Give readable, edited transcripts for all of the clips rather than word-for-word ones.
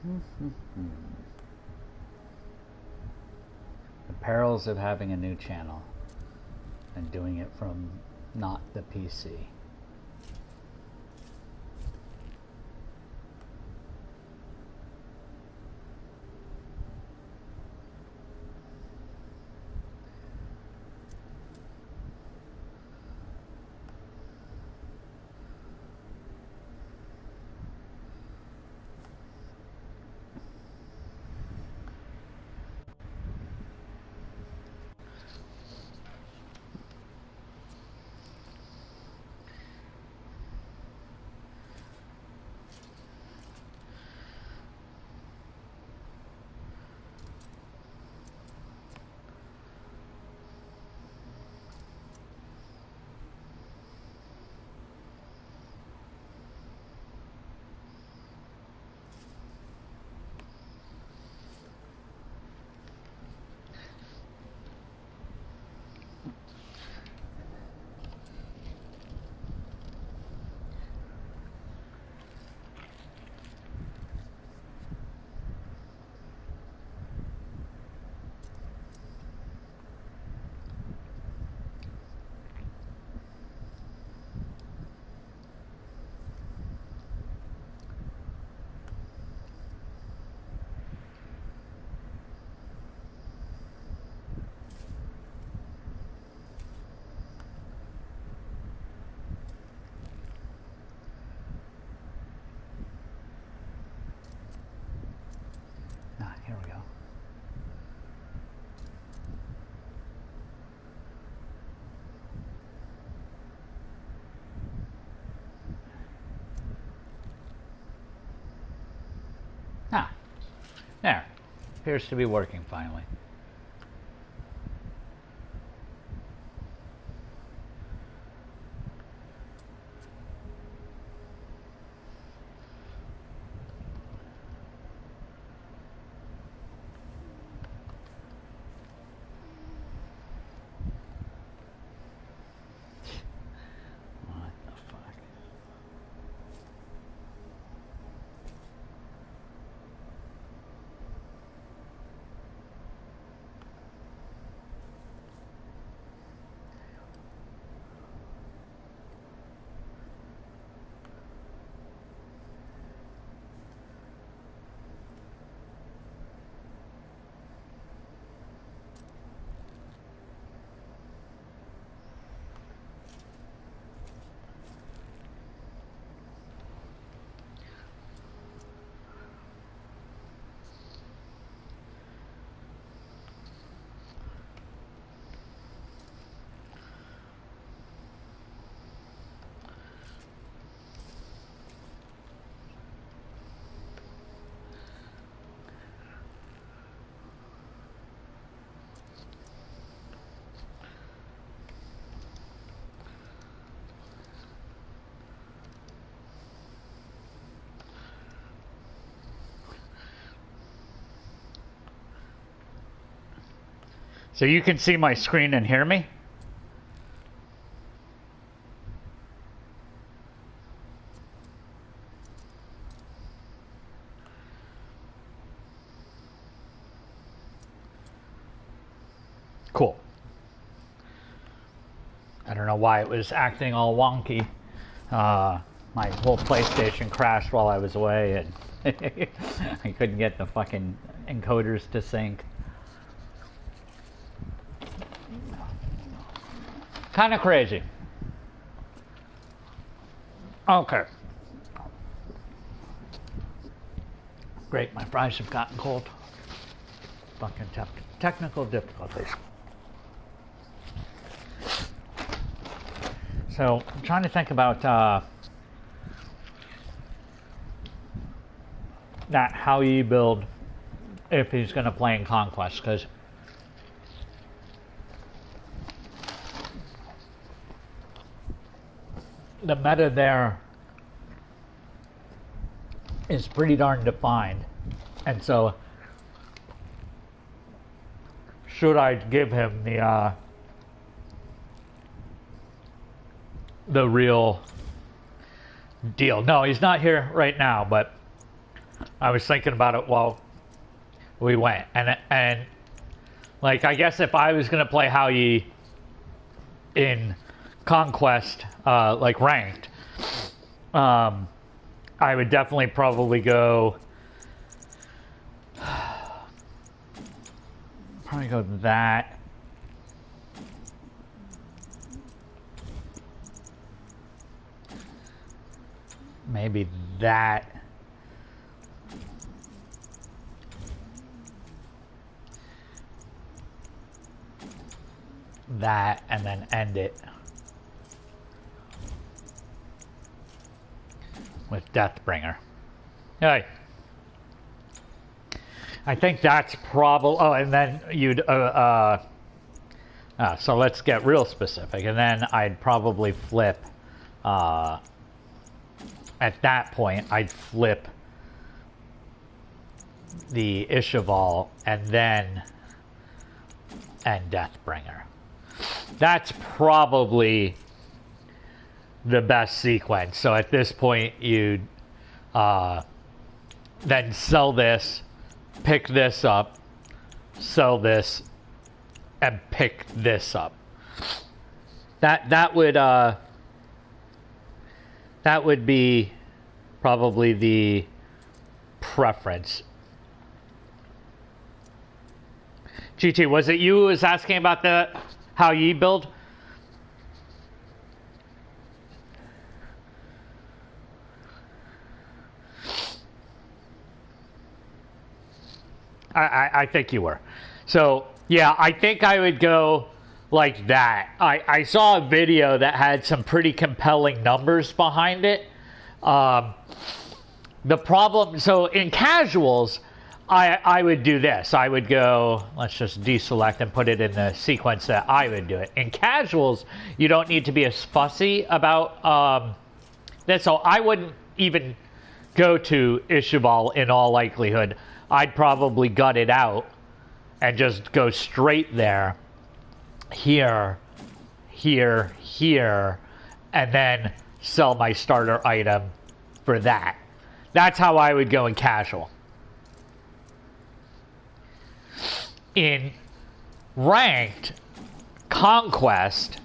The perils of having a new channel and doing it from not the PC. Here we go. Ah, there. Appears to be working finally. So you can see my screen and hear me? Cool. I don't know why it was acting all wonky. My whole PlayStation crashed while I was away, and I couldn't get the fucking encoders to sync. Kind of crazy. Okay. Great, my fries have gotten cold. Fucking technical difficulties. So I'm trying to think about that, how you build if he's going to play in Conquest, because the meta there is pretty darn defined, and so should I give him the real deal? No, he's not here right now, but I was thinking about it while we went, and like I guess if I was gonna play Hao Yi in conquest, like ranked, I would definitely probably go. Probably go that. Maybe that. That, and then end it with Deathbringer. Hey. I think that's probably... Oh, and then you'd... so let's get real specific. And then I'd probably flip... at that point, I'd flip the Ishival and then end Deathbringer. That's probably the best sequence. So at this point, you'd then sell this, pick this up, sell this, and pick this up. That would be probably the preference. GT, was it you who was asking about the Hao Yi build? I think you were. So, yeah, I think I would go like that. I saw a video that had some pretty compelling numbers behind it. The problem, so in casuals, I would do this. I would go, let's just deselect and put it in the sequence that I would do it. In casuals, you don't need to be as fussy about this. So I wouldn't even go to Ishival in all likelihood. I'd probably gut it out and just go straight there, here, here, here, and then sell my starter item for that. That's how I would go in casual. In ranked conquest,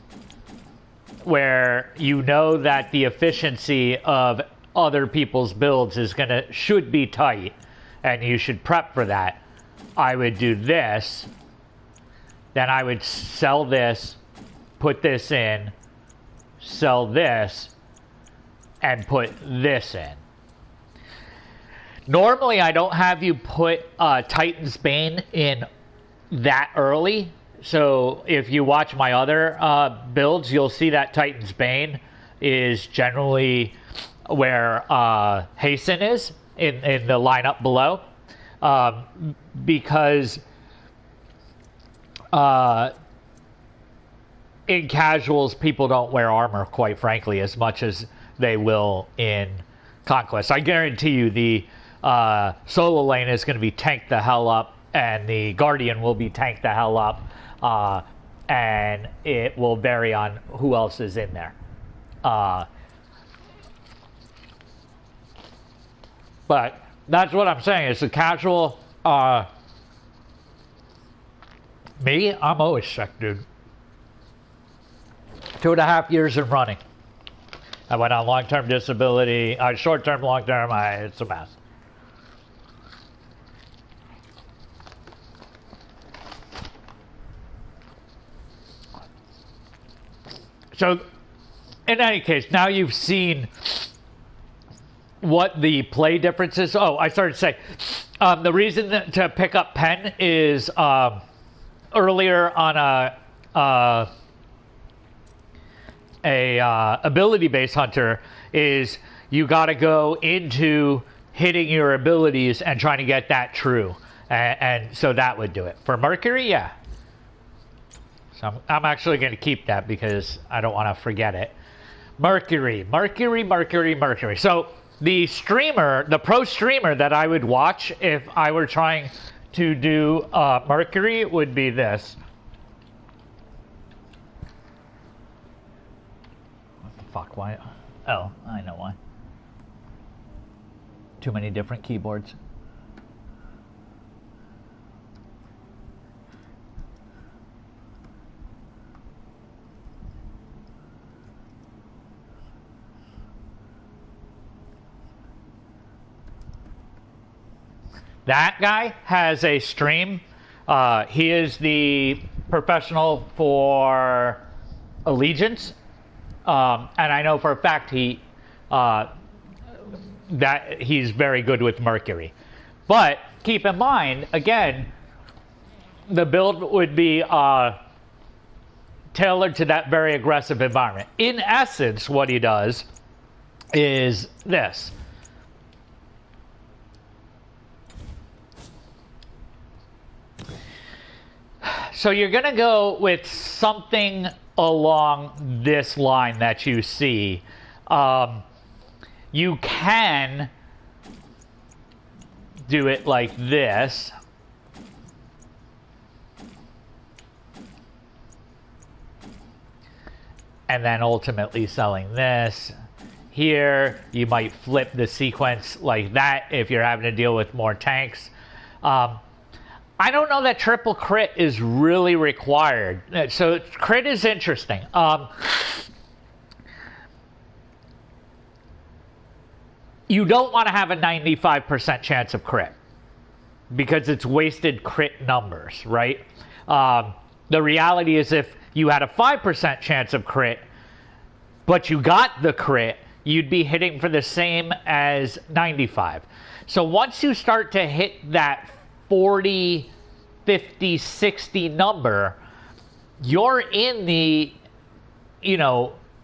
where you know that the efficiency of other people's builds should be tight, and you should prep for that, I would do this, then I would sell this, put this in, sell this, and put this in. Normally, I don't have you put Titan's Bane in that early. So if you watch my other builds, you'll see that Titan's Bane is generally where Hasten is in the lineup below. Because in casuals, people don't wear armor, quite frankly, as much as they will in Conquest. I guarantee you the solo lane is going to be tanked the hell up, and the Guardian will be tanked the hell up, and it will vary on who else is in there. But that's what I'm saying. It's a casual. Me, I'm always sick, dude. 2.5 years in running. I went on long-term disability, short-term, long-term. It's a mess. So, in any case, now you've seen what the play difference is. Oh, I started to say, the reason to pick up Pen is earlier on a ability-based hunter is you got to go into hitting your abilities and trying to get that true, and so that would do it. For Mercury, yeah. So I'm actually going to keep that because I don't want to forget it. Mercury. So the streamer, the pro streamer that I would watch if I were trying to do Mercury would be this. What the fuck? Why? Oh, I know why. Too many different keyboards. That guy has a stream. He is the professional for Allegiance, and I know for a fact that he's very good with Mercury. But keep in mind, again, the build would be tailored to that very aggressive environment. In essence, what he does is this. So you're going to go with something along this line that you see. You can do it like this. And then ultimately selling this. Here, you might flip the sequence like that if you're having to deal with more tanks. I don't know that triple crit is really required. So crit is interesting. You don't want to have a 95% chance of crit because it's wasted crit numbers, right? The reality is if you had a 5% chance of crit, but you got the crit, you'd be hitting for the same as 95. So once you start to hit that 40, 50, 60 number, you're in the,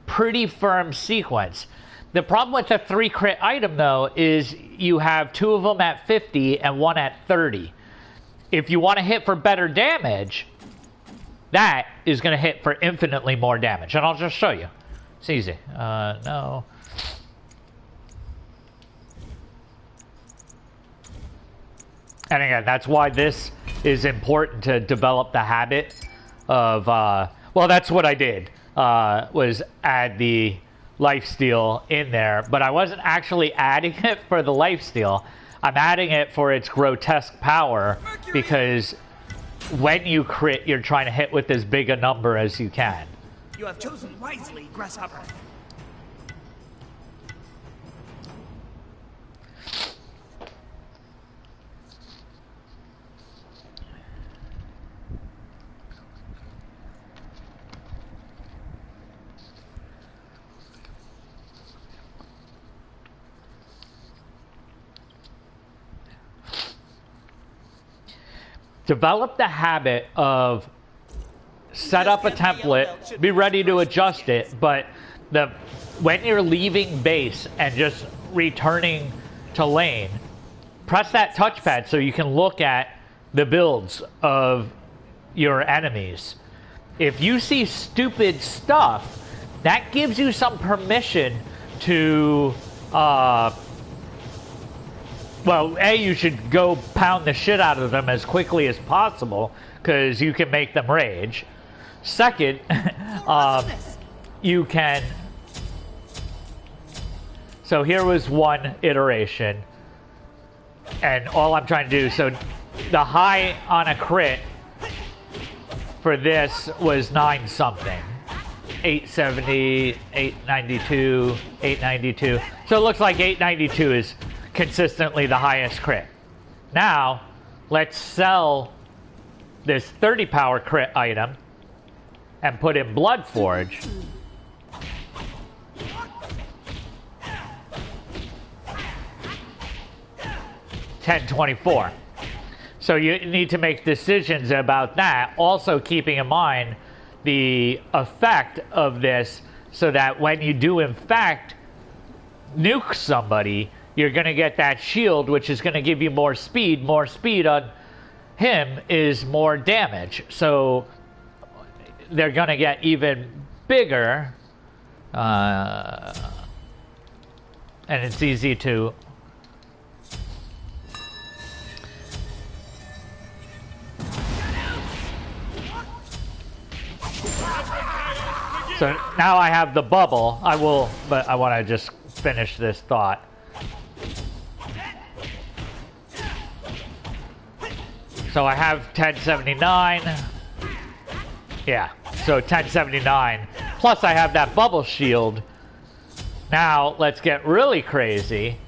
pretty firm sequence. The problem with the 3 crit item, though, is you have 2 of them at 50 and 1 at 30. If you want to hit for better damage, that is going to hit for infinitely more damage. And I'll just show you. It's easy. No. And again, that's why this is important to develop the habit of, well, that's what I did, was add the lifesteal in there. But I wasn't actually adding it for the lifesteal. I'm adding it for its grotesque power because when you crit, you're trying to hit with as big a number as you can. You have chosen wisely, Grasshopper. Develop the habit of set up a template, be ready to adjust it, but when you're leaving base and just returning to lane, press that touchpad so you can look at the builds of your enemies. If you see stupid stuff, that gives you some permission to well, A, you should go pound the shit out of them as quickly as possible, because you can make them rage. Second, you can... So here was one iteration, and all I'm trying to do, so the high on a crit for this was 9 something. 870, 892, 892. So it looks like 892 is consistently the highest crit. Now, let's sell this 30 power crit item and put in Bloodforge. $10.24. So you need to make decisions about that. Also keeping in mind the effect of this so that when you do in fact nuke somebody, you're going to get that shield, which is going to give you more speed. More speed on him is more damage. So they're going to get even bigger. And it's easy to... So now I have the bubble. But I want to just finish this thought. So I have 1079. Yeah, so 1079. Plus I have that bubble shield. Now let's get really crazy.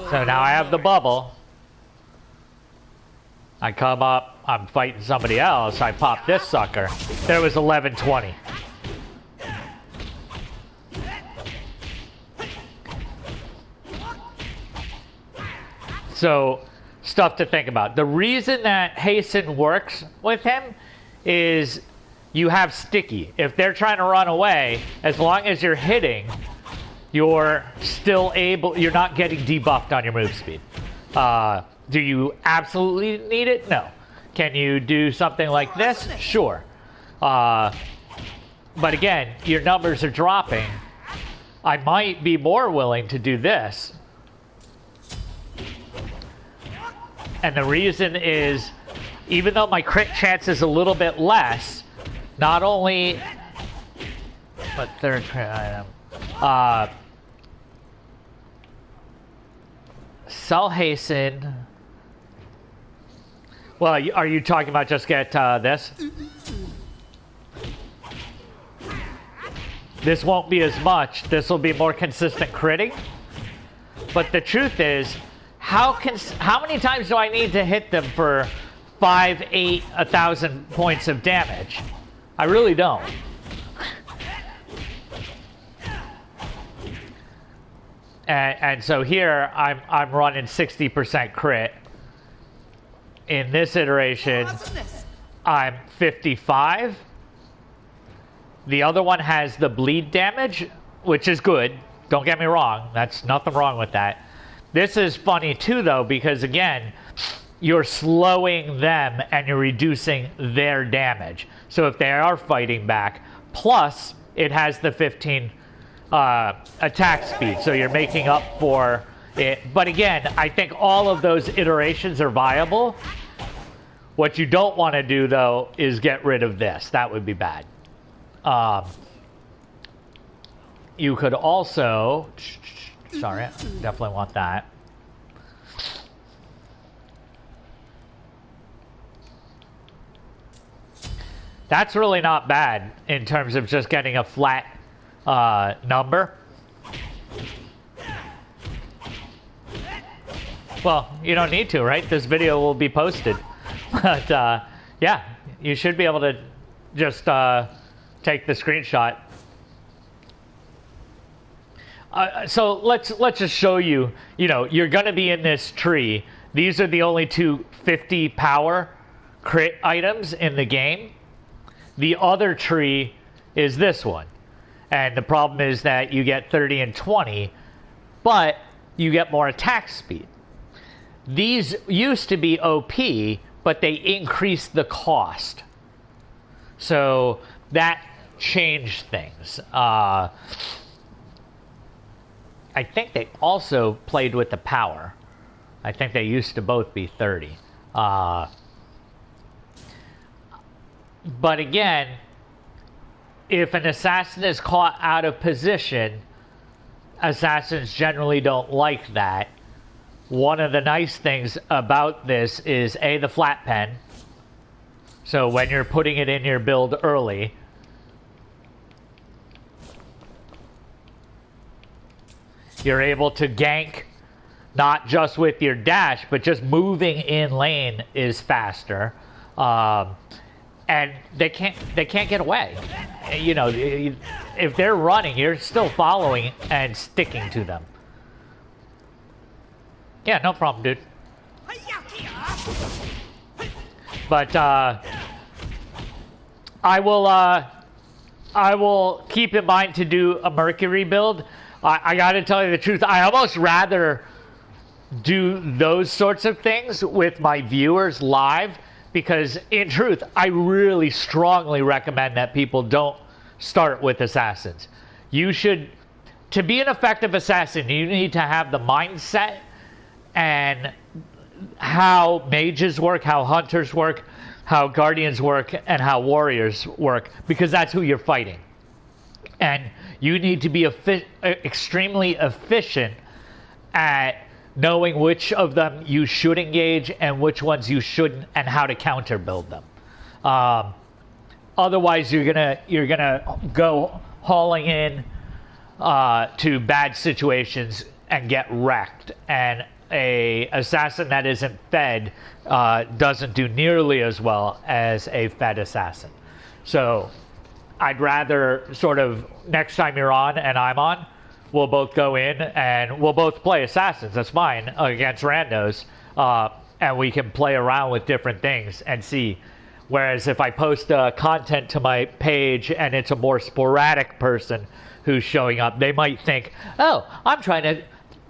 So now I have the bubble. I come up, I'm fighting somebody else, I pop this sucker. There was 1120. So, stuff to think about. The reason that hasten works with him is you have sticky. If they're trying to run away, as long as you're hitting, you're still able, you're not getting debuffed on your move speed. Do you absolutely need it? No. Can you do something like this? Sure. But again, your numbers are dropping. I might be more willing to do this. And the reason is, even though my crit chance is a little bit less, not only... But third crit item... Sell hasten. Well, are you talking about just get this? This won't be as much. This will be more consistent critting. But the truth is, how many times do I need to hit them for 5, 8, 1,000 points of damage? I really don't. And so here I'm running 60% crit. In this iteration, I'm 55. The other one has the bleed damage, which is good. Don't get me wrong. That's nothing wrong with that. This is funny too, though, because again, you're slowing them and you're reducing their damage. So if they are fighting back, plus it has the 15 attack speed, so you're making up for it. But again, I think all of those iterations are viable. What you don't want to do, though, is get rid of this. That would be bad. You could also... Sorry, I definitely want that. That's really not bad in terms of just getting a flat number. Well, you don't need to, right? This video will be posted. But yeah, you should be able to just take the screenshot. So let's just show you, you're going to be in this tree. These are the only two 50 power crit items in the game. The other tree is this one. And the problem is that you get 30 and 20, but you get more attack speed. These used to be OP, but they increased the cost. So that changed things. I think they also played with the power. I think they used to both be 30. But again, if an assassin is caught out of position, assassins generally don't like that. One of the nice things about this is the flat pen. So when you're putting it in your build early, you're able to gank not just with your dash, but just moving in lane is faster. And they can't get away. If they're running, you're still following and sticking to them. Yeah, no problem, dude. But I will keep in mind to do a Mercury build. I gotta tell you the truth, I almost rather do those sorts of things with my viewers live, because in truth, I really strongly recommend that people don't start with assassins. You should, to be an effective assassin, you need to have the mindset and how mages work, how hunters work, how Guardians work and how Warriors work, because that's who you're fighting. And you need to be extremely efficient at knowing which of them you should engage and which ones you shouldn't, and how to counter build them. Otherwise, you're gonna go hauling in to bad situations and get wrecked. And a assassin that isn't fed doesn't do nearly as well as a fed assassin. So I'd rather sort of, next time you're on and I'm on, we'll both go in and we'll both play assassins. That's fine, against randos, and we can play around with different things and see. Whereas if I post content to my page and it's a more sporadic person who's showing up, they might think, oh, I'm trying to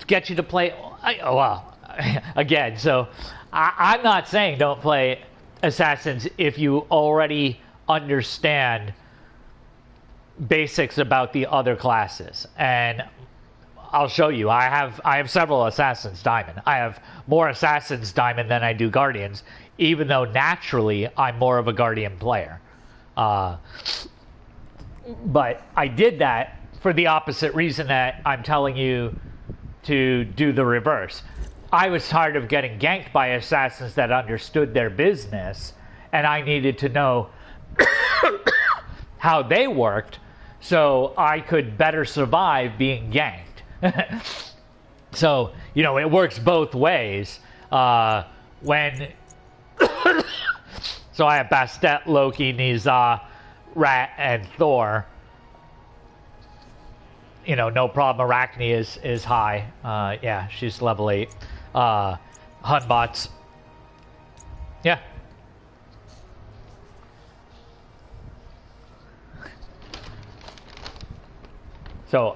get you to play. Again, so I'm not saying don't play assassins if you already understand basics about the other classes. And I'll show you. I have several assassins diamond. I have more assassins diamond than I do guardians, even though naturally I'm more of a guardian player. But I did that for the opposite reason that I'm telling you to do the reverse. I was tired of getting ganked by assassins that understood their business, and I needed to know how they worked so I could better survive being ganked. So, you know, it works both ways. When so I have Bastet, Loki, Niza, Rat, and Thor. You know, no problem. Arachne is high. Yeah, she's level 8. Hunbots. Yeah. So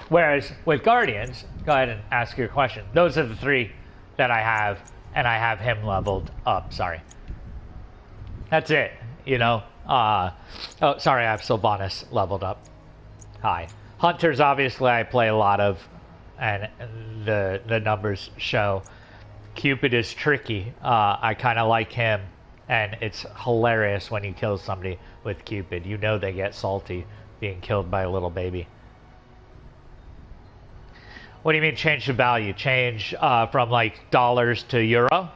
whereas with Guardians, go ahead and ask your question. Those are the 3 that I have, and I have him leveled up. Sorry. That's it. You know. Oh, sorry. I have Sylvanas leveled up. High. Hunters, obviously, I play a lot of, and the numbers show. Cupid is tricky. I kind of like him, and it's hilarious when you kill somebody with Cupid. You know they get salty being killed by a little baby. What do you mean change the value? Change from like dollars to euro?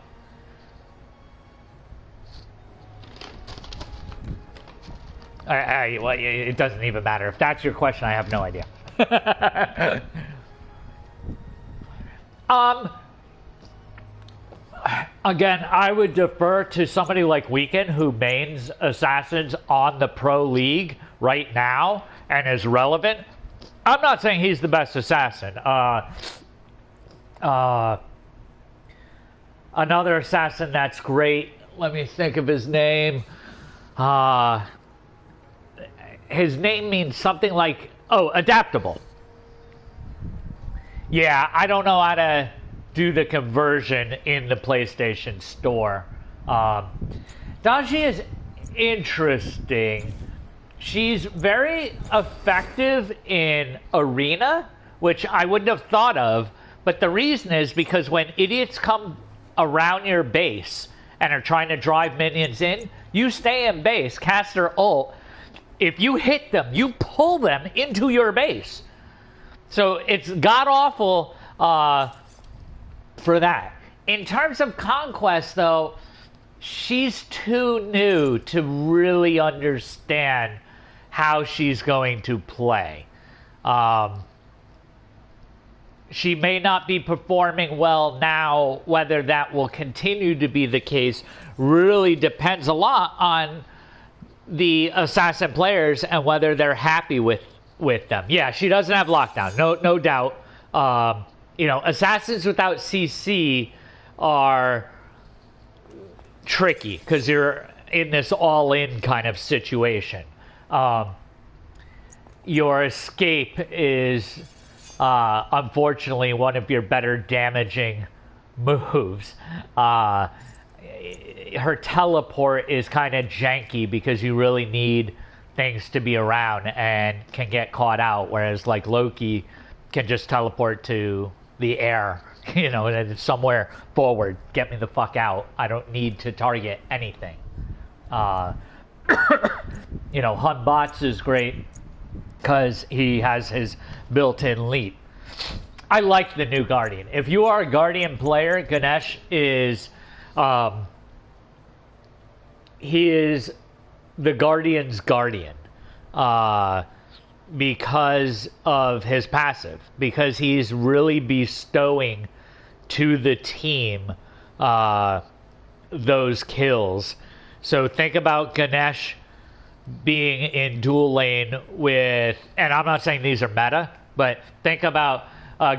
Well, it doesn't even matter. If that's your question, I have no idea. Again, I would defer to somebody like Weekend, who mains assassins on the pro league right now and is relevant. I'm not saying he's the best assassin. Another assassin that's great, let me think of his name. His name means something like, adaptable. Yeah, I don't know how to do the conversion in the PlayStation Store. Daji is interesting. She's very effective in Arena, which I wouldn't have thought of, but the reason is because when idiots come around your base and are trying to drive minions in, you stay in base, cast their ult. If you hit them, you pull them into your base. So it's god-awful for that. In terms of Conquest, though, she's too new to really understand how she's going to play. She may not be performing well now. Whether that will continue to be the case really depends a lot on the assassin players and whether they're happy with them. Yeah, she doesn't have lockdown, no doubt. You know, assassins without CC are tricky because you're in this all-in kind of situation. Your escape is unfortunately one of your better damaging moves. Her teleport is kind of janky because you really need things to be around and can get caught out, whereas like Loki can just teleport to the air, you know, and somewhere forward, get me the fuck out. I don't need to target anything. Uh, Hun Bots is great because he has his built-in leap. I like the new Guardian. If you are a Guardian player, Ganesh is... he is the Guardian's Guardian. Because of his passive. Because he's really bestowing to the team those kills. So think about Ganesh being in dual lane with, and I'm not saying these are meta, but think about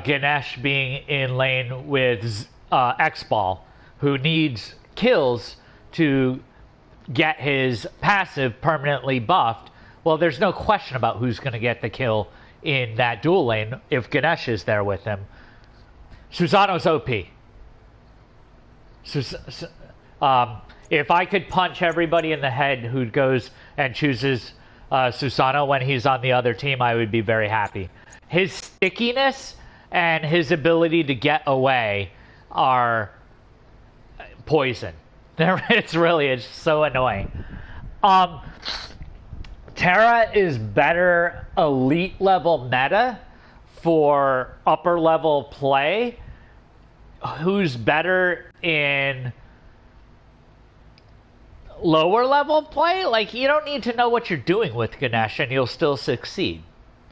Ganesh being in lane with X-Ball, who needs kills to get his passive permanently buffed. Well, there's no question about who's going to get the kill in that dual lane if Ganesh is there with him. Susano's OP. If I could punch everybody in the head who goes and chooses Susano when he's on the other team, I would be very happy. His stickiness and his ability to get away are poison. It's so annoying. Terra is better elite level meta for upper level play. Who's better in lower level play? Like, you don't need to know what you're doing with Ganesh and you'll still succeed.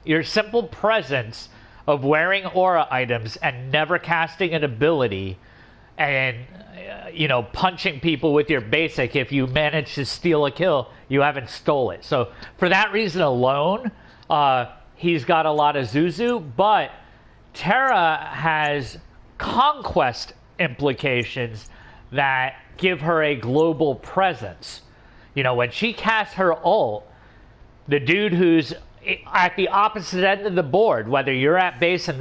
Your simple presence of wearing aura items and never casting an ability and punching people with your basic, if you manage to steal a kill, you haven't stole it. So for that reason alone, he's got a lot of Zuzu, but Terra has conquest implications that give her a global presence. When she casts her ult, the dude who's at the opposite end of the board, whether you're at base and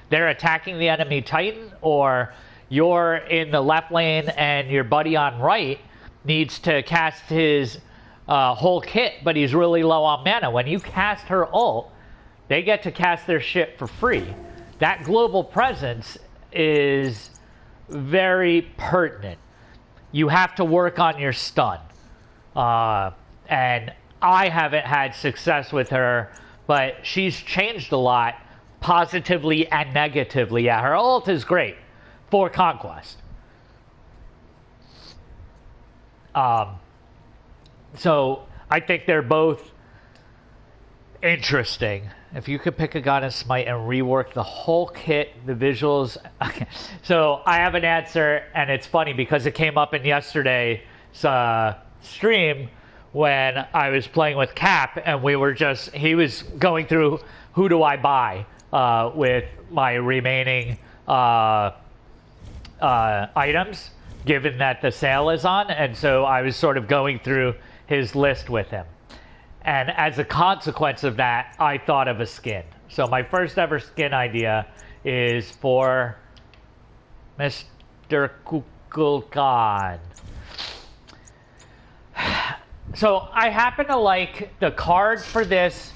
they're attacking the enemy Titan, or you're in the left lane and your buddy on right needs to cast his whole kit, but he's really low on mana. When you cast her ult, they get to cast their shit for free. That global presence is very pertinent. You have to work on your stun. And I haven't had success with her, but she's changed a lot, positively and negatively. Yeah, her ult is great for conquest. So I think they're both interesting. If you could pick a god in Smite and rework the whole kit, the visuals... Okay. So I have an answer, and it's funny because it came up in yesterday's stream when I was playing with Cap, and he was going through who do I buy with my remaining items, given that the sale is on, and so I was sort of going through his list with him. And as a consequence of that, I thought of a skin. So my first ever skin idea is for Mr. Kukulkan. So I happen to like the card for this.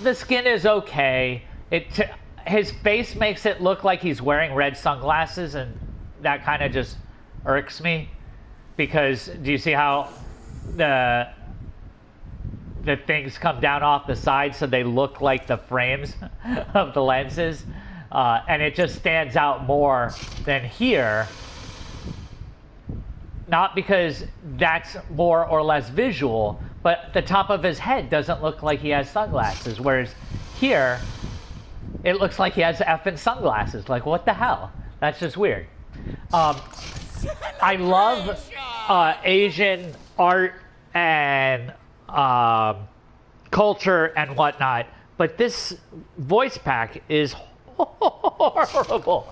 The skin is okay. His face makes it look like he's wearing red sunglasses, and that kind of just irks me. Because do you see how the things come down off the side so they look like the frames of the lenses? And it just stands out more than here. Not because that's more or less visual, but the top of his head doesn't look like he has sunglasses. Whereas here, it looks like he has effing sunglasses. Like, what the hell? That's just weird. I love Asian art and culture and whatnot, but this voice pack is horrible.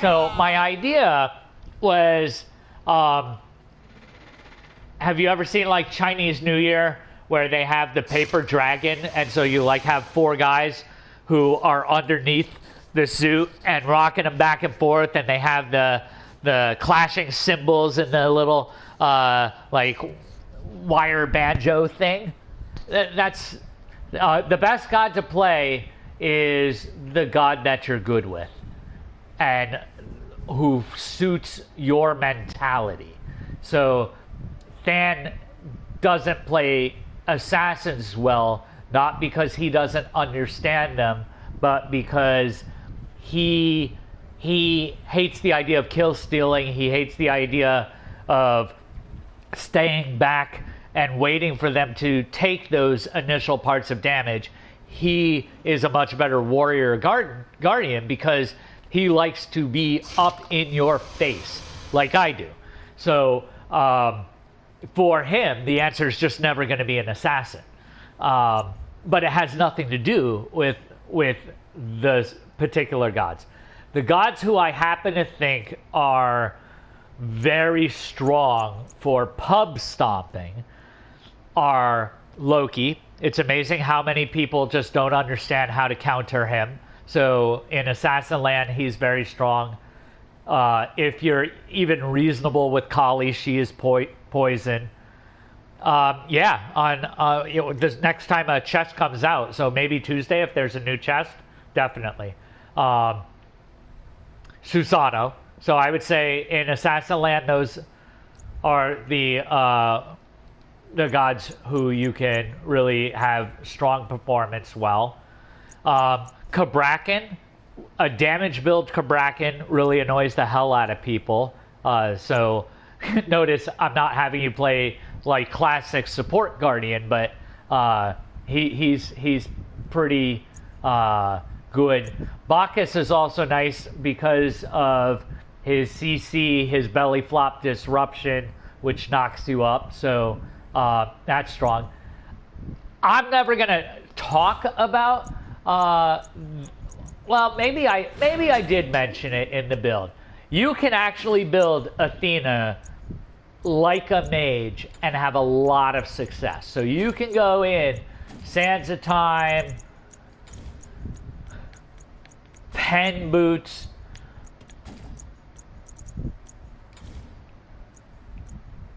So my idea was, have you ever seen like Chinese New Year where they have the paper dragon, and so you like have 4 guys who are underneath the suit and rocking them back and forth, and they have the clashing cymbals and the little like wire banjo thing? That's the best god to play is the god that you're good with. And who suits your mentality. So Than doesn't play assassins well, not because he doesn't understand them, but because he hates the idea of kill stealing. He hates the idea of staying back and waiting for them to take those initial parts of damage. He is a much better warrior guardian because he likes to be up in your face like I do. So for him, the answer is just never going to be an assassin. But it has nothing to do with the particular gods. The gods who I happen to think are very strong for pub stomping are Loki. It's amazing how many people just don't understand how to counter him. So in Assassin Land, he's very strong. If you're even reasonable with Kali, she is poison. This next time a chest comes out, so maybe Tuesday if there's a new chest, definitely. Susano. So I would say in Assassin Land, those are the gods who you can really have strong performance well. Kabrakan, a damage build Kabrakan really annoys the hell out of people. So notice I'm not having you play like classic support guardian, but he's pretty good. Bacchus is also nice because of his CC, his belly flop disruption, which knocks you up. So that's strong. I'm never gonna talk about. Well, maybe I did mention it in the build. You can actually build Athena like a mage and have a lot of success. So you can go in Sands of Time, Pen Boots,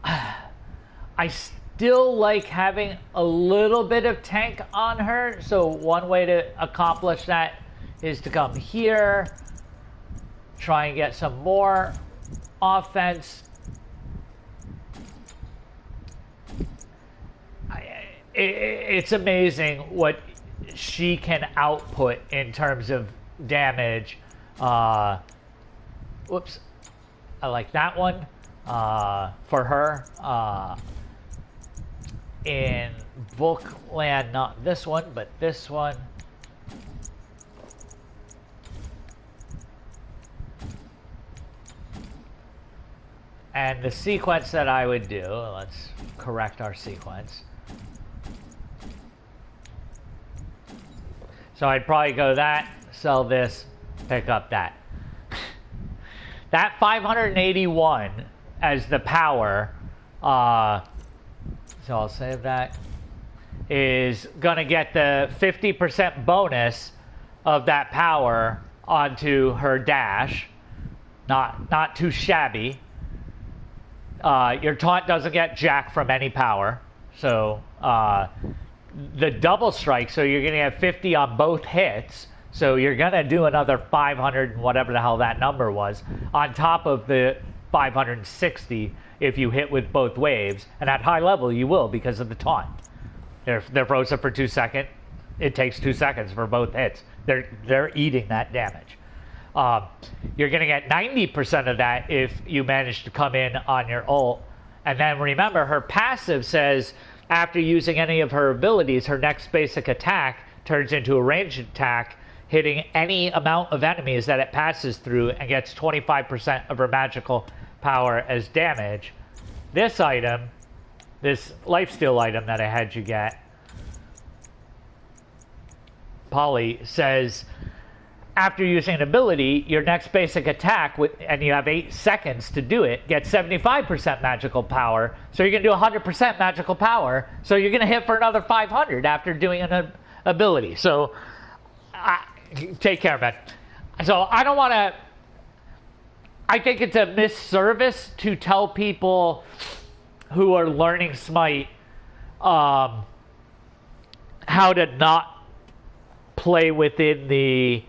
I still like having a little bit of tank on her. So one way to accomplish that is to come here, try and get some more offense. It's amazing what she can output in terms of damage. Whoops. I like that one for her. In Bookland, not this one, but this one. And the sequence that I would do, let's correct our sequence. So I'd probably go that, sell this, pick up that. That 581 as the power, so I'll save that, is going to get the 50% bonus of that power onto her dash. Not too shabby. Your taunt doesn't get jack from any power. So the double strike, so you're going to have 50 on both hits. So you're going to do another 500 and whatever the hell that number was on top of the 560 if you hit with both waves. And at high level, you will because of the taunt. They're frozen for 2 seconds. It takes 2 seconds for both hits. They're eating that damage. You're going to get 90% of that if you manage to come in on your ult. And then remember, her passive says after using any of her abilities, her next basic attack turns into a ranged attack, hitting any amount of enemies that it passes through and gets 25% of her magical power as damage. This item, this lifesteal item that I had you get, Polly, says after using an ability, your next basic attack, and you have 8 seconds to do it, gets 75% magical power. So you're going to do 100% magical power. So you're going to hit for another 500 after doing an ability. So take care, man. So I don't want to... I think it's a misservice to tell people who are learning Smite how to not play within the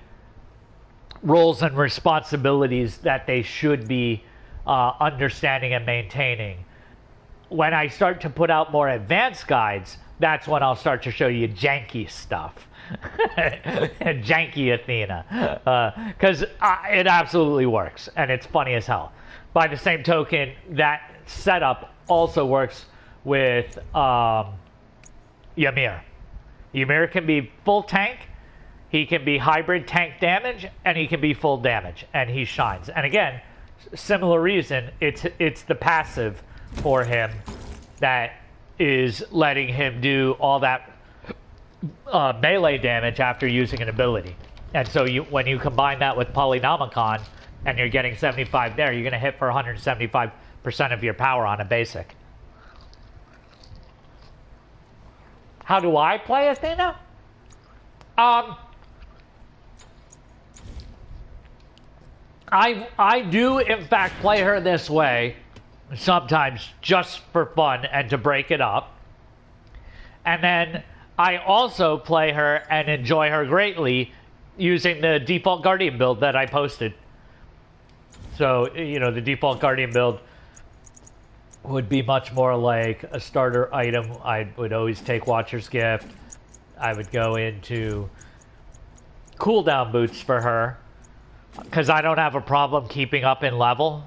roles and responsibilities that they should be understanding and maintaining. When I start to put out more advanced guides, that's when I'll start to show you janky stuff. Janky Athena. Because it absolutely works, and it's funny as hell. By the same token, that setup also works with Ymir. Ymir can be full tank, he can be hybrid tank damage, and he can be full damage, and he shines. And again, similar reason, it's the passive for him that is letting him do all that melee damage after using an ability. And so when you combine that with Polynomicon, and you're getting 75 there, you're going to hit for 175% of your power on a basic. How do I play Athena? I do, in fact, play her this way, sometimes just for fun and to break it up. And then I also play her and enjoy her greatly using the default Guardian build that I posted. So, you know, the default Guardian build would be much more like a starter item. I would always take Watcher's Gift. I would go into cooldown boots for her, because I don't have a problem keeping up in level.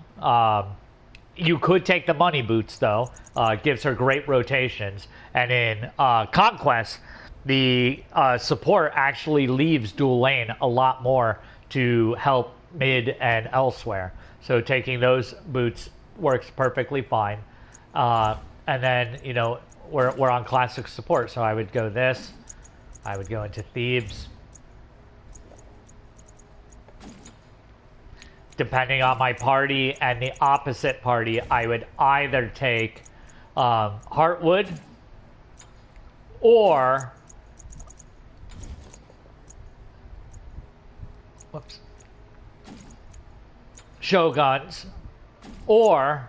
You could take the money boots, though. It gives her great rotations. And in Conquest, the support actually leaves dual lane a lot more to help mid and elsewhere. So taking those boots works perfectly fine. And then, you know, we're on classic support. So I would go this. I would go into Thebes. Depending on my party and the opposite party, I would either take Heartwood or Shoguns, or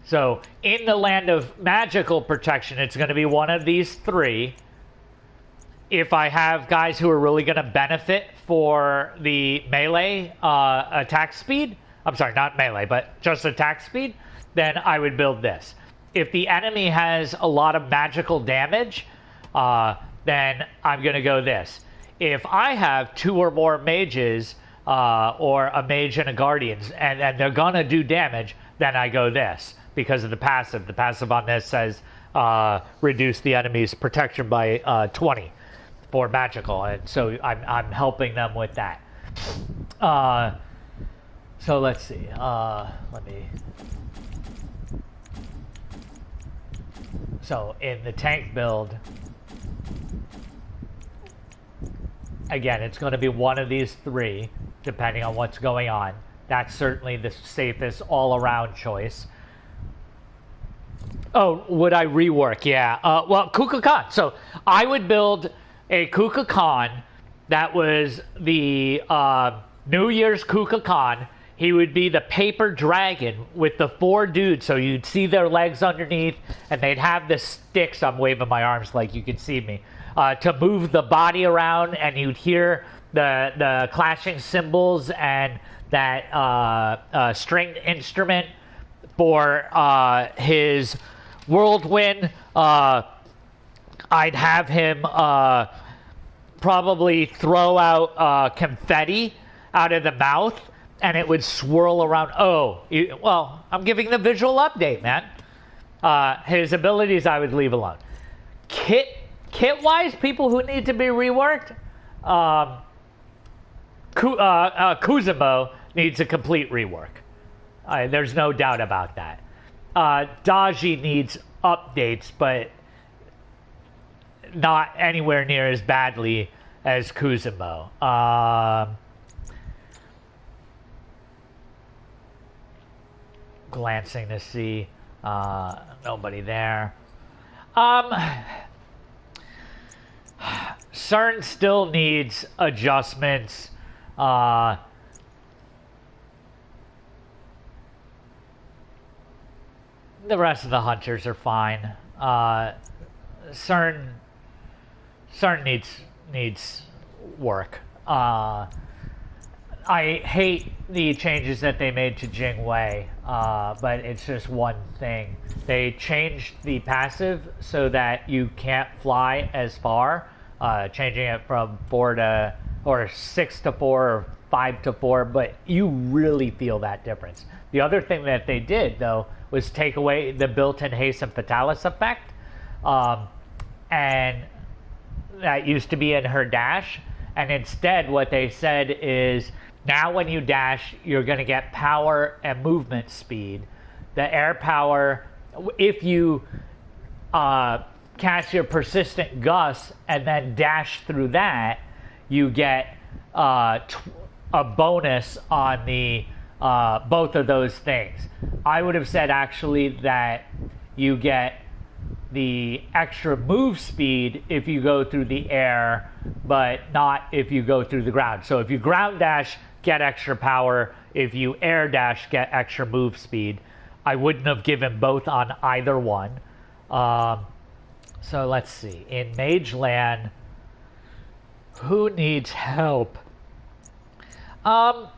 so in the land of magical protection, it's going to be one of these three. If I have guys who are really going to benefit for the melee attack speed, I'm sorry, not melee, but just attack speed, then I would build this. If the enemy has a lot of magical damage, then I'm going to go this. If I have two or more mages, or a mage and a guardians, and they're going to do damage, then I go this because of the passive. The passive on this says reduce the enemy's protection by 20 for magical, and so I'm helping them with that. So let's see. Let me. So in the tank build, again, it's going to be one of these three, depending on what's going on. That's certainly the safest all-around choice. Oh, would I rework? Yeah. Well, Kukulkan. Khan. So I would build a Kukulkan Khan that was the New Year's Kukulkan Khan. He would be the paper dragon with the four dudes, so you'd see their legs underneath, and they'd have the sticks. I'm waving my arms like you can see me, to move the body around, and you'd hear the clashing cymbals and that stringed instrument for his whirlwind. I'd have him probably throw out confetti out of the mouth, and it would swirl around. Well, I'm giving the visual update, man. His abilities I would leave alone. Kit-wise, people who need to be reworked, Hawkissimo needs a complete rework. There's no doubt about that. Daji needs updates, but not anywhere near as badly as Hawkissimo. Glancing to see, nobody there. CERN still needs adjustments. The rest of the hunters are fine. CERN certain needs work. I hate the changes that they made to Jing Wei, but it's just one thing. They changed the passive so that you can't fly as far, changing it from 6 to 4 or 5 to 4, but you really feel that difference. The other thing that they did, though, was take away the built-in haste and fatalis effect, and that used to be in her dash, and instead what they said is, now when you dash, you're going to get power and movement speed. The air power, if you cast your persistent gust and then dash through that, you get a bonus on the both of those things. I would have said actually that you get the extra move speed if you go through the air, but not if you go through the ground. So if you ground dash, get extra power. If you air dash, get extra move speed. I wouldn't have given both on either one. So let's see. In Mage Land, who needs help? Ao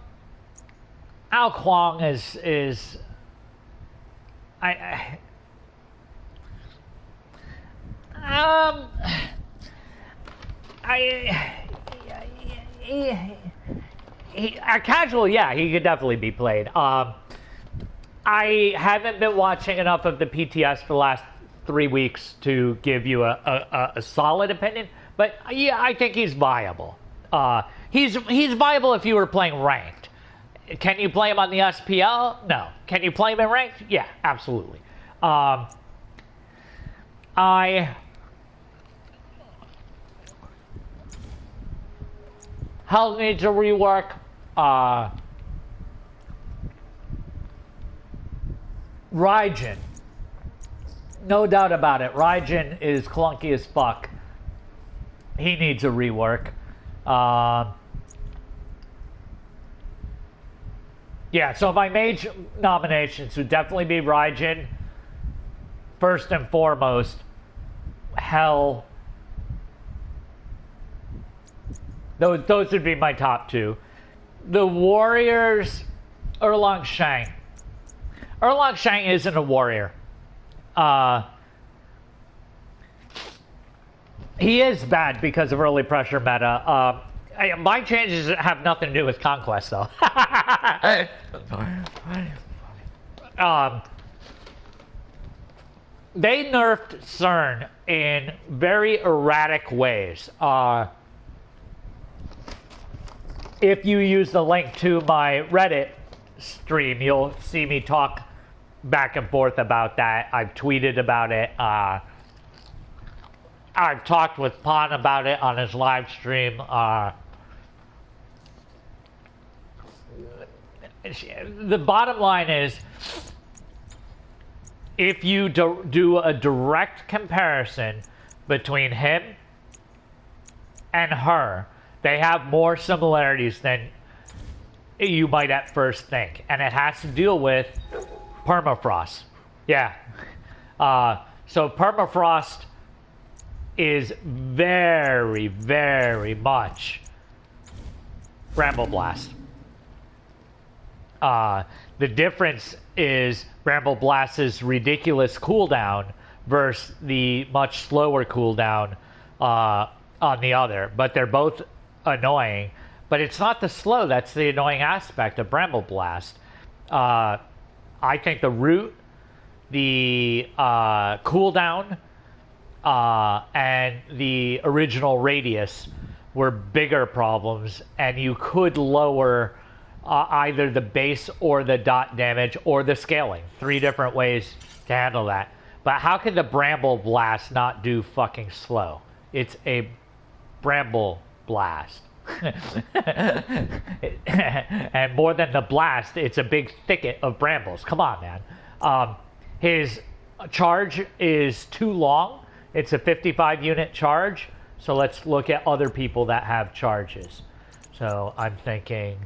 Kuang is a casual, yeah, he could definitely be played. I haven't been watching enough of the PTS for the last 3 weeks to give you a solid opinion, but yeah, I think he's viable. He's viable if you were playing ranked. Can you play him on the SPL? No. Can you play him in ranked? Yeah, absolutely. Hell needs a rework. Raijin. No doubt about it. Raijin is clunky as fuck. He needs a rework. Yeah, so my mage nominations would definitely be Raijin. First and foremost, Hell. Those would be my top two. The Warriors, Erlang Shang. Erlang Shang isn't a warrior. He is bad because of early pressure meta. My changes have nothing to do with conquest, though. They nerfed CERN in very erratic ways. If you use the link to my Reddit stream, you'll see me talk back and forth about that. I've tweeted about it. I've talked with Pon about it on his live stream. The bottom line is, if you do a direct comparison between him and her, they have more similarities than you might at first think. And it has to deal with permafrost. Yeah. So permafrost is very, very much Bramble Blast. The difference is Bramble Blast's ridiculous cooldown versus the much slower cooldown on the other. But they're both annoying. But it's not the slow that's the annoying aspect of Bramble Blast. I think the root, the cooldown, and the original radius were bigger problems, and you could lower either the base or the dot damage or the scaling. 3 different ways to handle that. But how can the Bramble Blast not do fucking slow? It's a Bramble Blast. And more than the blast, it's a big thicket of brambles. Come on, man. His charge is too long. It's a 55 unit charge. So let's look at other people that have charges. So I'm thinking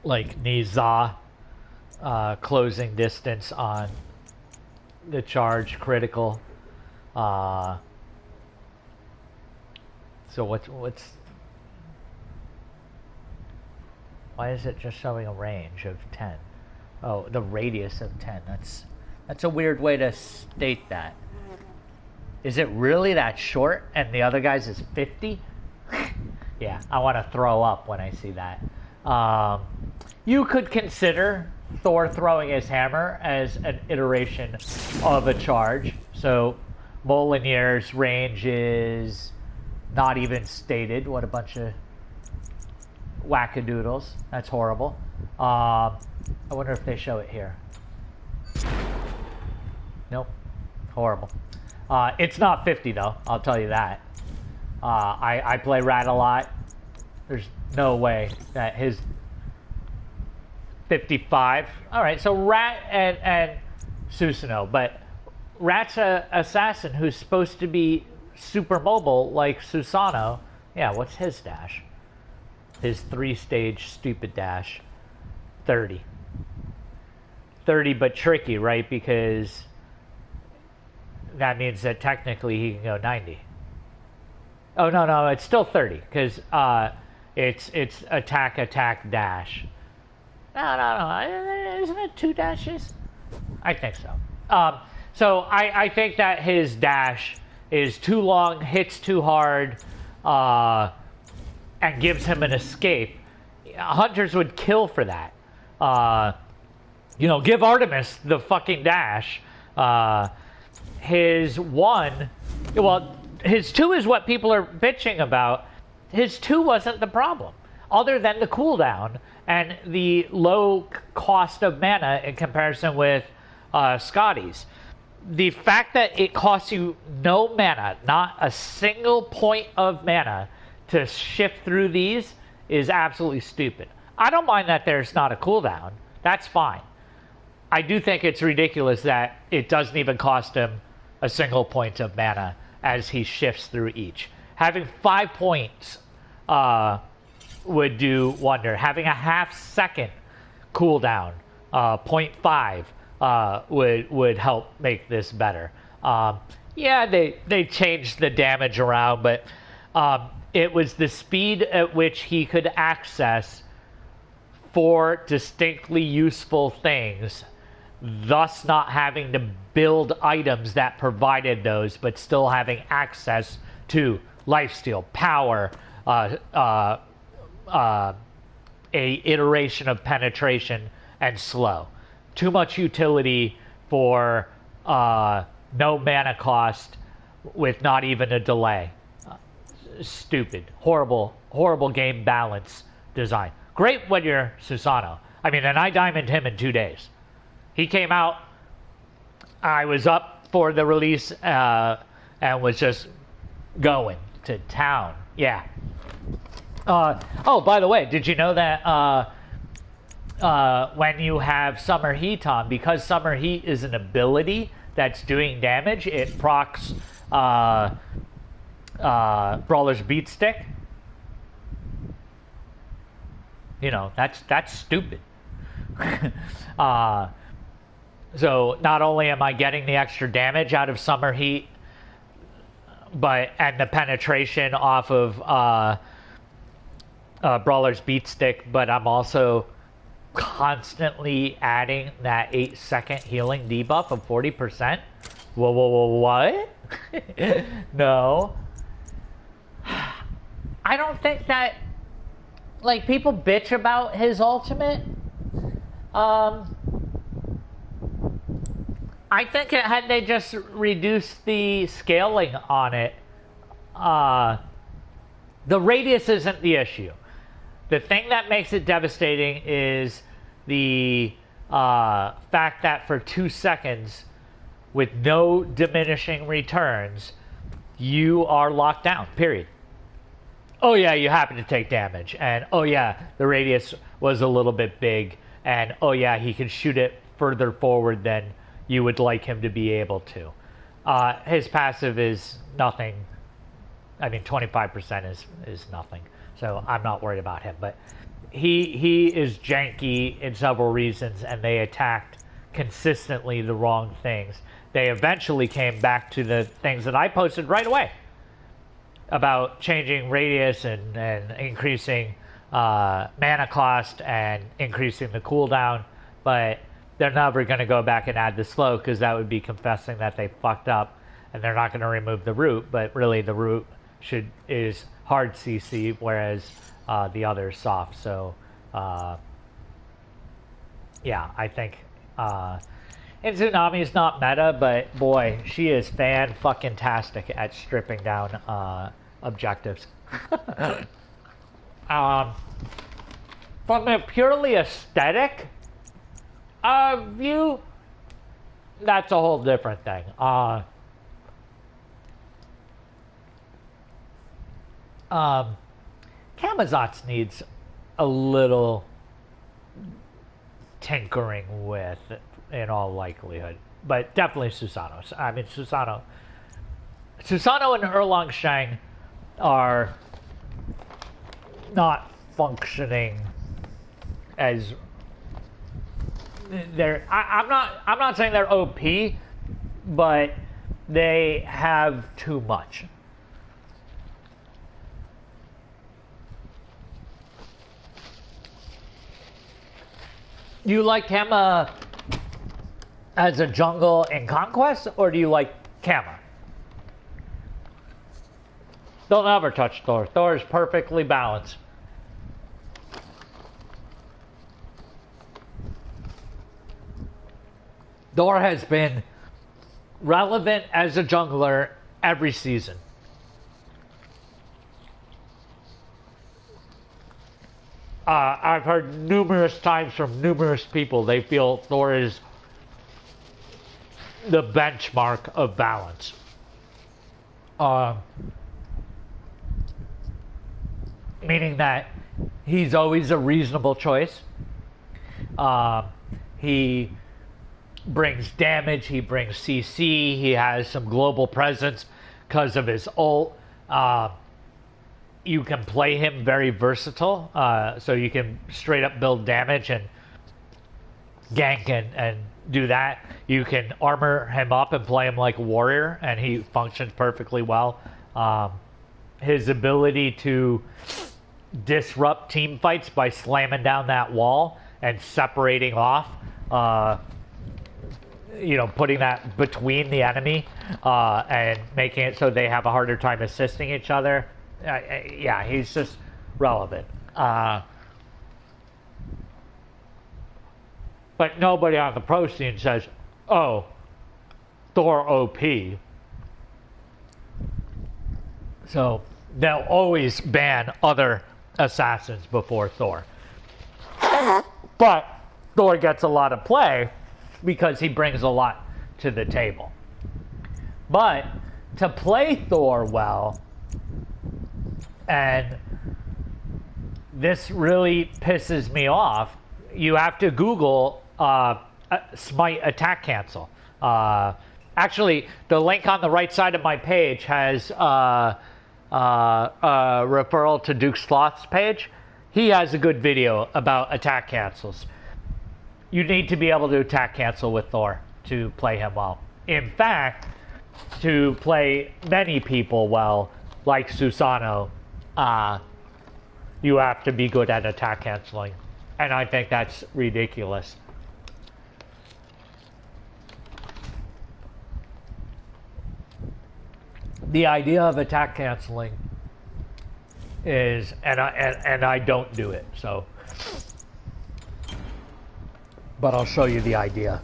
like Niza, closing distance on the charge critical. So what's... Why is it just showing a range of 10? Oh, the radius of 10. That's a weird way to state that. Is it really that short and the other guy's is 50? Yeah, I want to throw up when I see that. You could consider Thor throwing his hammer as an iteration of a charge. So Mjolnir's range is not even stated. What a bunch of wackadoodles. That's horrible. I wonder if they show it here. Nope. Horrible. It's not 50 though, I'll tell you that. I play Rat a lot. There's no way that his 55. Alright, so Rat and Susanoo, but Rat's a assassin who's supposed to be super mobile like Susanoo. Yeah, what's his dash? His 3-stage stupid dash. 30. 30, but tricky, right? Because that means that technically he can go 90. Oh, no, it's still 30, because it's attack, dash. No. Isn't it 2 dashes? I think so. So I think that his dash is too long, hits too hard, and gives him an escape. Hunters would kill for that. Give Artemis the fucking dash. His 1, well, his 2 is what people are bitching about. His 2 wasn't the problem, other than the cooldown and the low cost of mana in comparison with Scotty's. The fact that it costs you no mana, not a single point of mana, to shift through these is absolutely stupid. I don't mind that there's not a cooldown. That's fine. I do think it's ridiculous that it doesn't even cost him a single point of mana as he shifts through each. Having 5 points would do wonder. Having a half-second cooldown, 0.5, would help make this better. Yeah, they changed the damage around, but it was the speed at which he could access 4 distinctly useful things, thus not having to build items that provided those, but still having access to lifesteal, power, a iteration of penetration, and slow. Too much utility for no mana cost with not even a delay. Stupid. Horrible game balance design. Great when you're Susanoo. I mean, and I diamonded him in 2 days. He came out, I was up for the release, and was just going to town. Yeah. Oh, by the way, did you know that when you have Summer Heat on, because Summer Heat is an ability that's doing damage, it procs Brawler's Beat Stick? That's stupid. So not only am I getting the extra damage out of Summer Heat, and the penetration off of Brawler's Beat Stick, but I'm also constantly adding that 8-second healing debuff of 40%. Whoa, what? No. I don't think that, people bitch about his ultimate. I think had they just reduced the scaling on it, the radius isn't the issue. The thing that makes it devastating is the fact that for 2 seconds, with no diminishing returns, you are locked down, period. Oh yeah, you happen to take damage, and oh yeah, the radius was a little bit big, and oh yeah, he can shoot it further forward than you would like him to be able to. His passive is nothing. I mean, 25% is nothing, so I'm not worried about him. But he is janky in several reasons, and they attacked consistently the wrong things. They eventually came back to the things that I posted right away. about changing radius and increasing mana cost and increasing the cooldown, but they're never going to go back and add the slow because that would be confessing that they fucked up, and they're not going to remove the root. But really, the root is hard CC, whereas the other is soft. So yeah, I think and Tsunami is not meta, but boy, she is fan-fucking-tastic at stripping down objectives. From a purely aesthetic view, that's a whole different thing. Camazotz needs a little tinkering with, in all likelihood, but definitely Susano. I mean, Susano and Erlang Shang are not functioning as I'm not saying they're OP, but they have too much. You like Kama as a jungle in Conquest, or do you like Kama? Don't ever touch Thor. Thor is perfectly balanced. Thor has been relevant as a jungler every season. I've heard numerous times from numerous people they feel Thor is the benchmark of balance. Meaning that he's always a reasonable choice. He brings damage, he brings CC, he has some global presence because of his ult. You can play him very versatile, so you can straight up build damage and gank and do that. You can armor him up and play him like a warrior, and he functions perfectly well. His ability to disrupt team fights by slamming down that wall and separating off, putting that between the enemy and making it so they have a harder time assisting each other. Yeah, he's just relevant. But nobody on the pro scene says, oh, Thor OP. So they'll always ban other assassins before Thor. But Thor gets a lot of play because he brings a lot to the table. But to play Thor well, and this really pisses me off, you have to Google Smite attack cancel. Actually, the link on the right side of my page has a referral to Duke Sloth's page. He has a good video about attack cancels. You need to be able to attack cancel with Thor to play him well. In fact, to play many people well, like Susano, you have to be good at attack canceling. And I think that's ridiculous. The idea of attack canceling is, and I don't do it, so. But I'll show you the idea.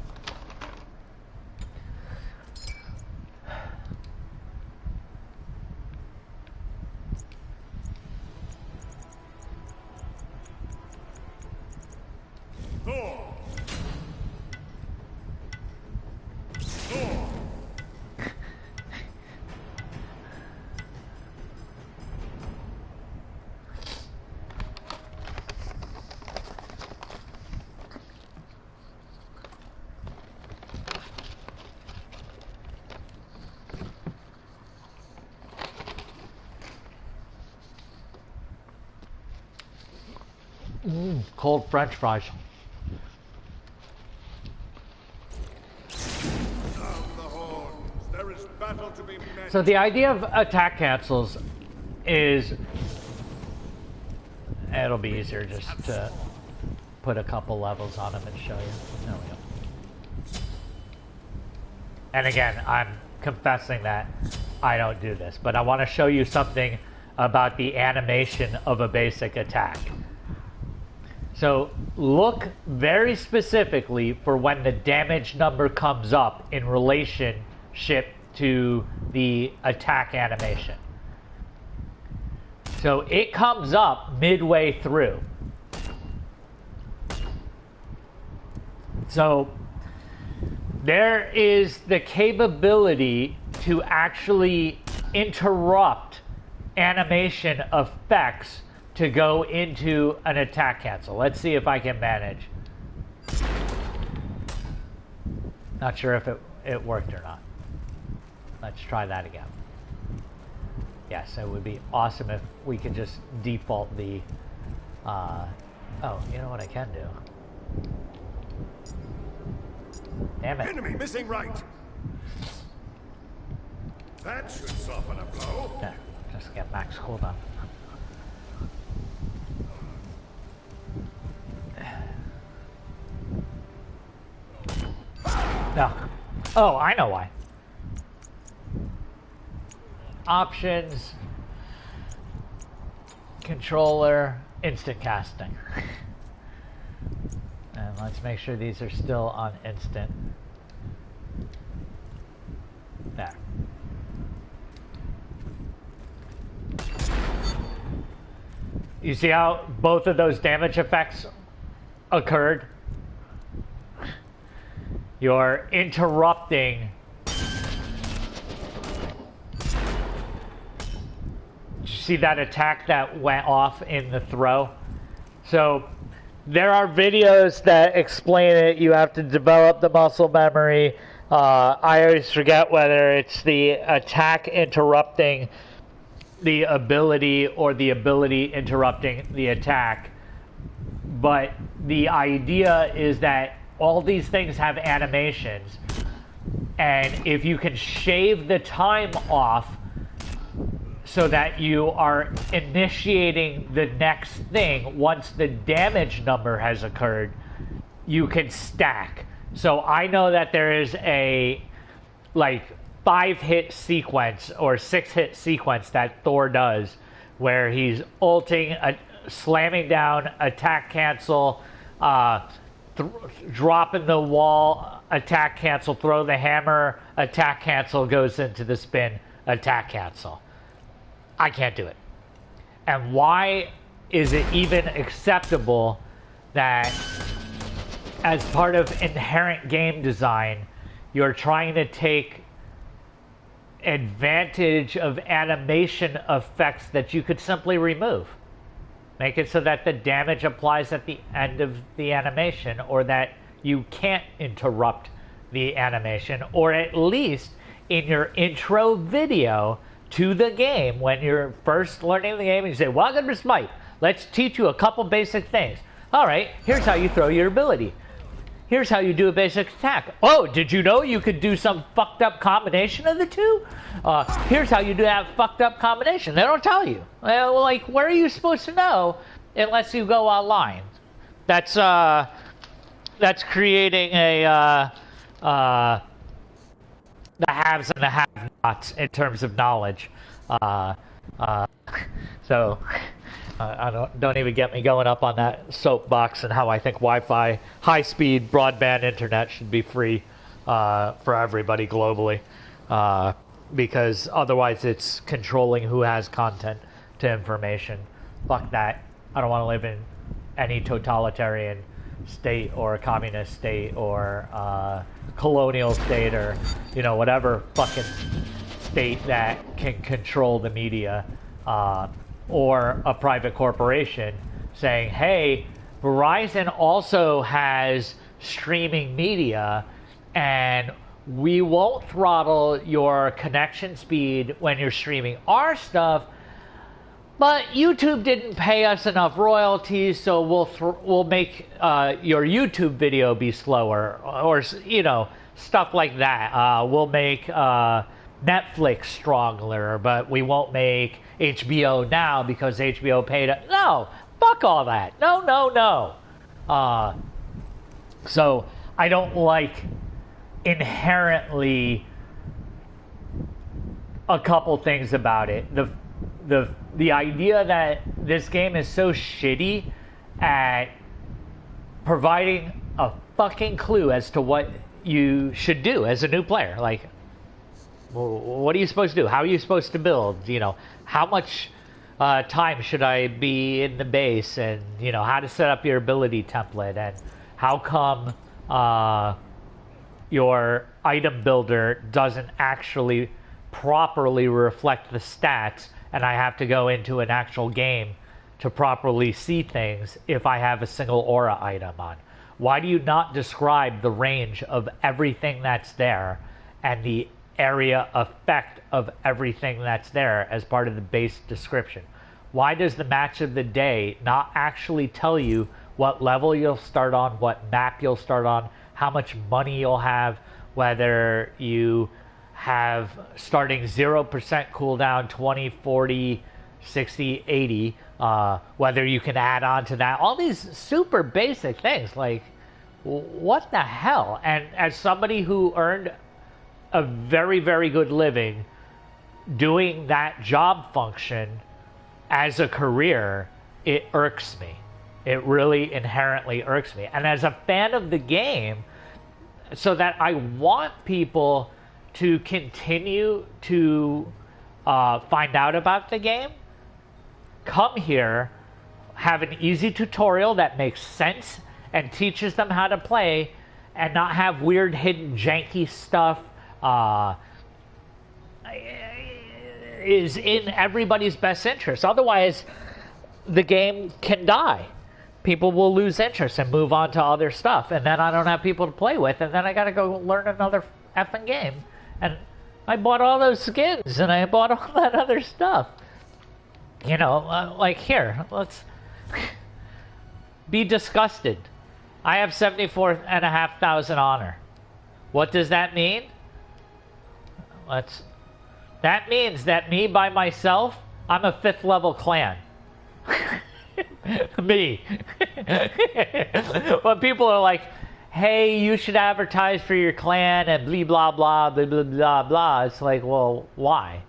Cold French fries. So the idea of attack cancels is, it'll be easier just to put a couple levels on them and show you. There we go. And again, I'm confessing that I don't do this, but I want to show you something about the animation of a basic attack. So look very specifically for when the damage number comes up in relationship to the attack animation. So it comes up midway through. So there is the capability to actually interrupt animation effects to go into an attack cancel. Let's see if I can manage. Not sure if it worked or not. Let's try that again. Yes, it would be awesome if we could just default the... oh, you know what I can do? Damn it. Enemy missing right. That should soften a blow. There, just get max cooldown. No. Oh, I know why. Options, controller, instant casting. And let's make sure these are still on instant. There. You see how both of those damage effects occurred? You're interrupting. Did you see that attack that went off in the throw? So there are videos that explain it. You have to develop the muscle memory. I always forget whether it's the attack interrupting the ability or the ability interrupting the attack. But the idea is that all these things have animations, and if you can shave the time off so that you are initiating the next thing once the damage number has occurred, you can stack. So I know that there is a like 5-hit sequence or 6-hit sequence that Thor does where he's ulting, slamming down, attack cancel, drop in the wall, attack cancel, throw the hammer, attack cancel, goes into the spin, attack cancel. I can't do it. And why is it even acceptable that as part of inherent game design, you're trying to take advantage of animation effects that you could simply remove? Make it so that the damage applies at the end of the animation, or that you can't interrupt the animation, or at least in your intro video to the game, when you're first learning the game and you say, welcome to Smite, let's teach you a couple basic things. All right, here's how you throw your ability. Here's how you do a basic attack. Oh, did you know you could do some fucked up combination of the two? Here's how you do that fucked up combination. They don't tell you. Well, like, where are you supposed to know unless you go online? That's creating a the haves and the have-nots in terms of knowledge. So don't even get me going up on that soapbox and how I think Wi-Fi, high-speed broadband internet should be free for everybody globally, because otherwise it's controlling who has content to information. Fuck that. I don't want to live in any totalitarian state or communist state or colonial state or, you know, whatever fucking state that can control the media, or a private corporation saying, hey, Verizon also has streaming media and we won't throttle your connection speed when you're streaming our stuff, but YouTube didn't pay us enough royalties, so we'll make your YouTube video be slower, or, you know, stuff like that. We'll make Netflix stronger, but we won't make HBO now because HBO paid it. No, fuck all that. No, no, no. So I don't like inherently a couple things about it. The idea that this game is so shitty at providing a fucking clue as to what you should do as a new player. Like, what are you supposed to do? How are you supposed to build? You know, how much time should I be in the base? And, you know, how to set up your ability template. And how come your item builder doesn't actually properly reflect the stats, and I have to go into an actual game to properly see things if I have a single aura item on? Why do you not describe the range of everything that's there and the area effect of everything that's there as part of the base description? Why does the match of the day not actually tell you what level you'll start on, what map you'll start on, how much money you'll have, whether you have starting 0% cooldown, 20, 40, 60, 80, whether you can add on to that, all these super basic things. Like, what the hell? And as somebody who earned a very, very good living doing that job function as a career, it irks me. It really inherently irks me. And as a fan of the game, so that I want people to continue to find out about the game, come here, have an easy tutorial that makes sense and teaches them how to play, and not have weird hidden janky stuff, is in everybody's best interest. Otherwise, the game can die. People will lose interest and move on to other stuff, and then I don't have people to play with, and then I gotta go learn another effing game. And I bought all those skins, and I bought all that other stuff. You know, like, here, let's be disgusted. I have 74,500 honor. What does that mean? That means that me by myself, I'm a 5th level clan. Me. When people are like, hey, you should advertise for your clan and blah, blah, blah, blah, blah, blah. It's like, well, why?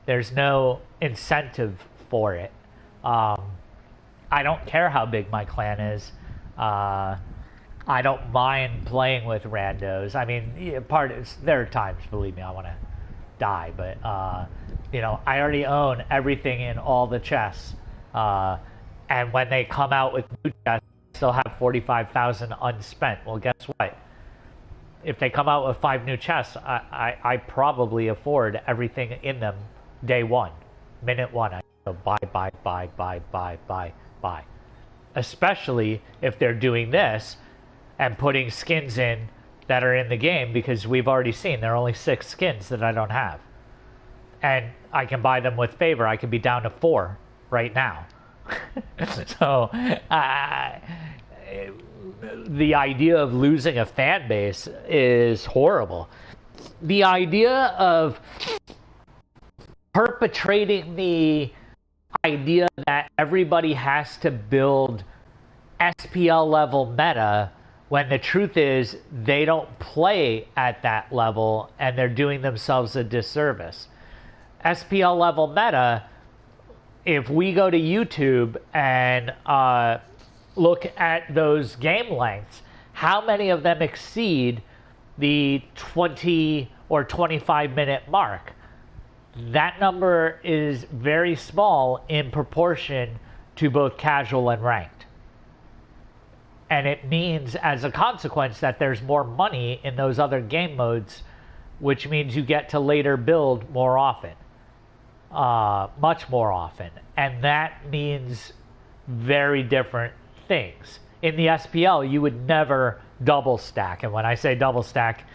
There's no incentive for it. I don't care how big my clan is. I don't mind playing with randos. I mean, there are times, believe me, I want to die, but, you know, I already own everything in all the chests. And when they come out with new chests, I still have 45,000 unspent. Well, guess what? If they come out with 5 new chests, I probably afford everything in them day one. Minute one, I go buy. Especially if they're doing this and putting skins in that are in the game, because we've already seen there are only 6 skins that I don't have. And I can buy them with favor. I could be down to 4 right now. So, the idea of losing a fan base is horrible. The idea of perpetrating the idea that everybody has to build SPL level meta, when the truth is they don't play at that level and they're doing themselves a disservice. SPL level meta, if we go to YouTube and look at those game lengths, how many of them exceed the 20 or 25 minute mark? That number is very small in proportion to both casual and ranked. And it means, as a consequence, that there's more money in those other game modes, which means you get to later build more often. Much more often. And that means very different things. In the SPL, you would never double stack. And when I say double stack,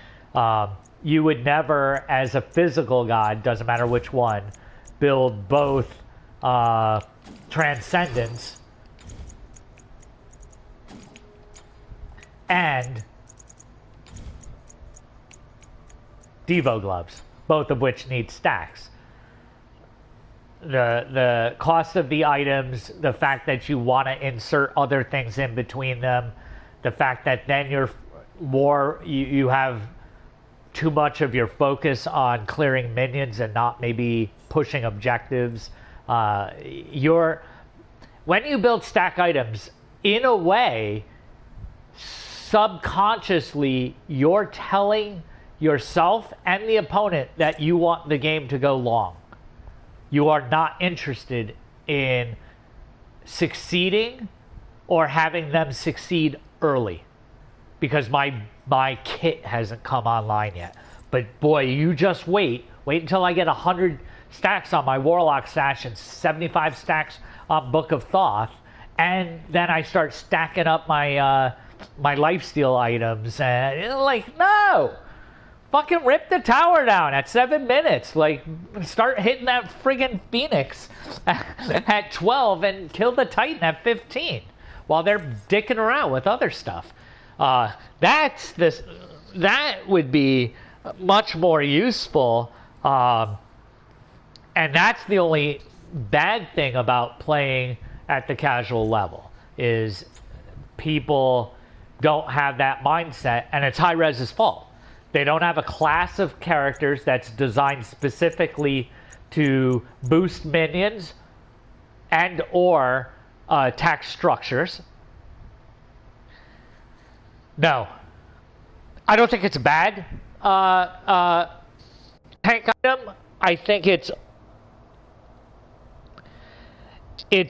you would never, as a physical god, doesn't matter which one, build both Transcendence and Devo gloves, both of which need stacks. the cost of the items, the fact that you want to insert other things in between them, the fact that then you have too much of your focus on clearing minions and not maybe pushing objectives. When you build stack items, in a way, subconsciously, you're telling yourself and the opponent that you want the game to go long. You are not interested in succeeding or having them succeed early, because my kit hasn't come online yet. But boy, you just wait until I get 100 stacks on my Warlock stash and 75 stacks on Book of Thoth, and then I start stacking up my my lifesteal items, and like, no! Fucking rip the tower down at 7 minutes. Like, start hitting that friggin' Phoenix at 12 and kill the Titan at 15 while they're dicking around with other stuff. That would be much more useful. And that's the only bad thing about playing at the casual level, is people don't have that mindset, and it's High-Res's fault. They don't have a class of characters that's designed specifically to boost minions and or attack structures. No. I don't think it's a bad tank item. I think it's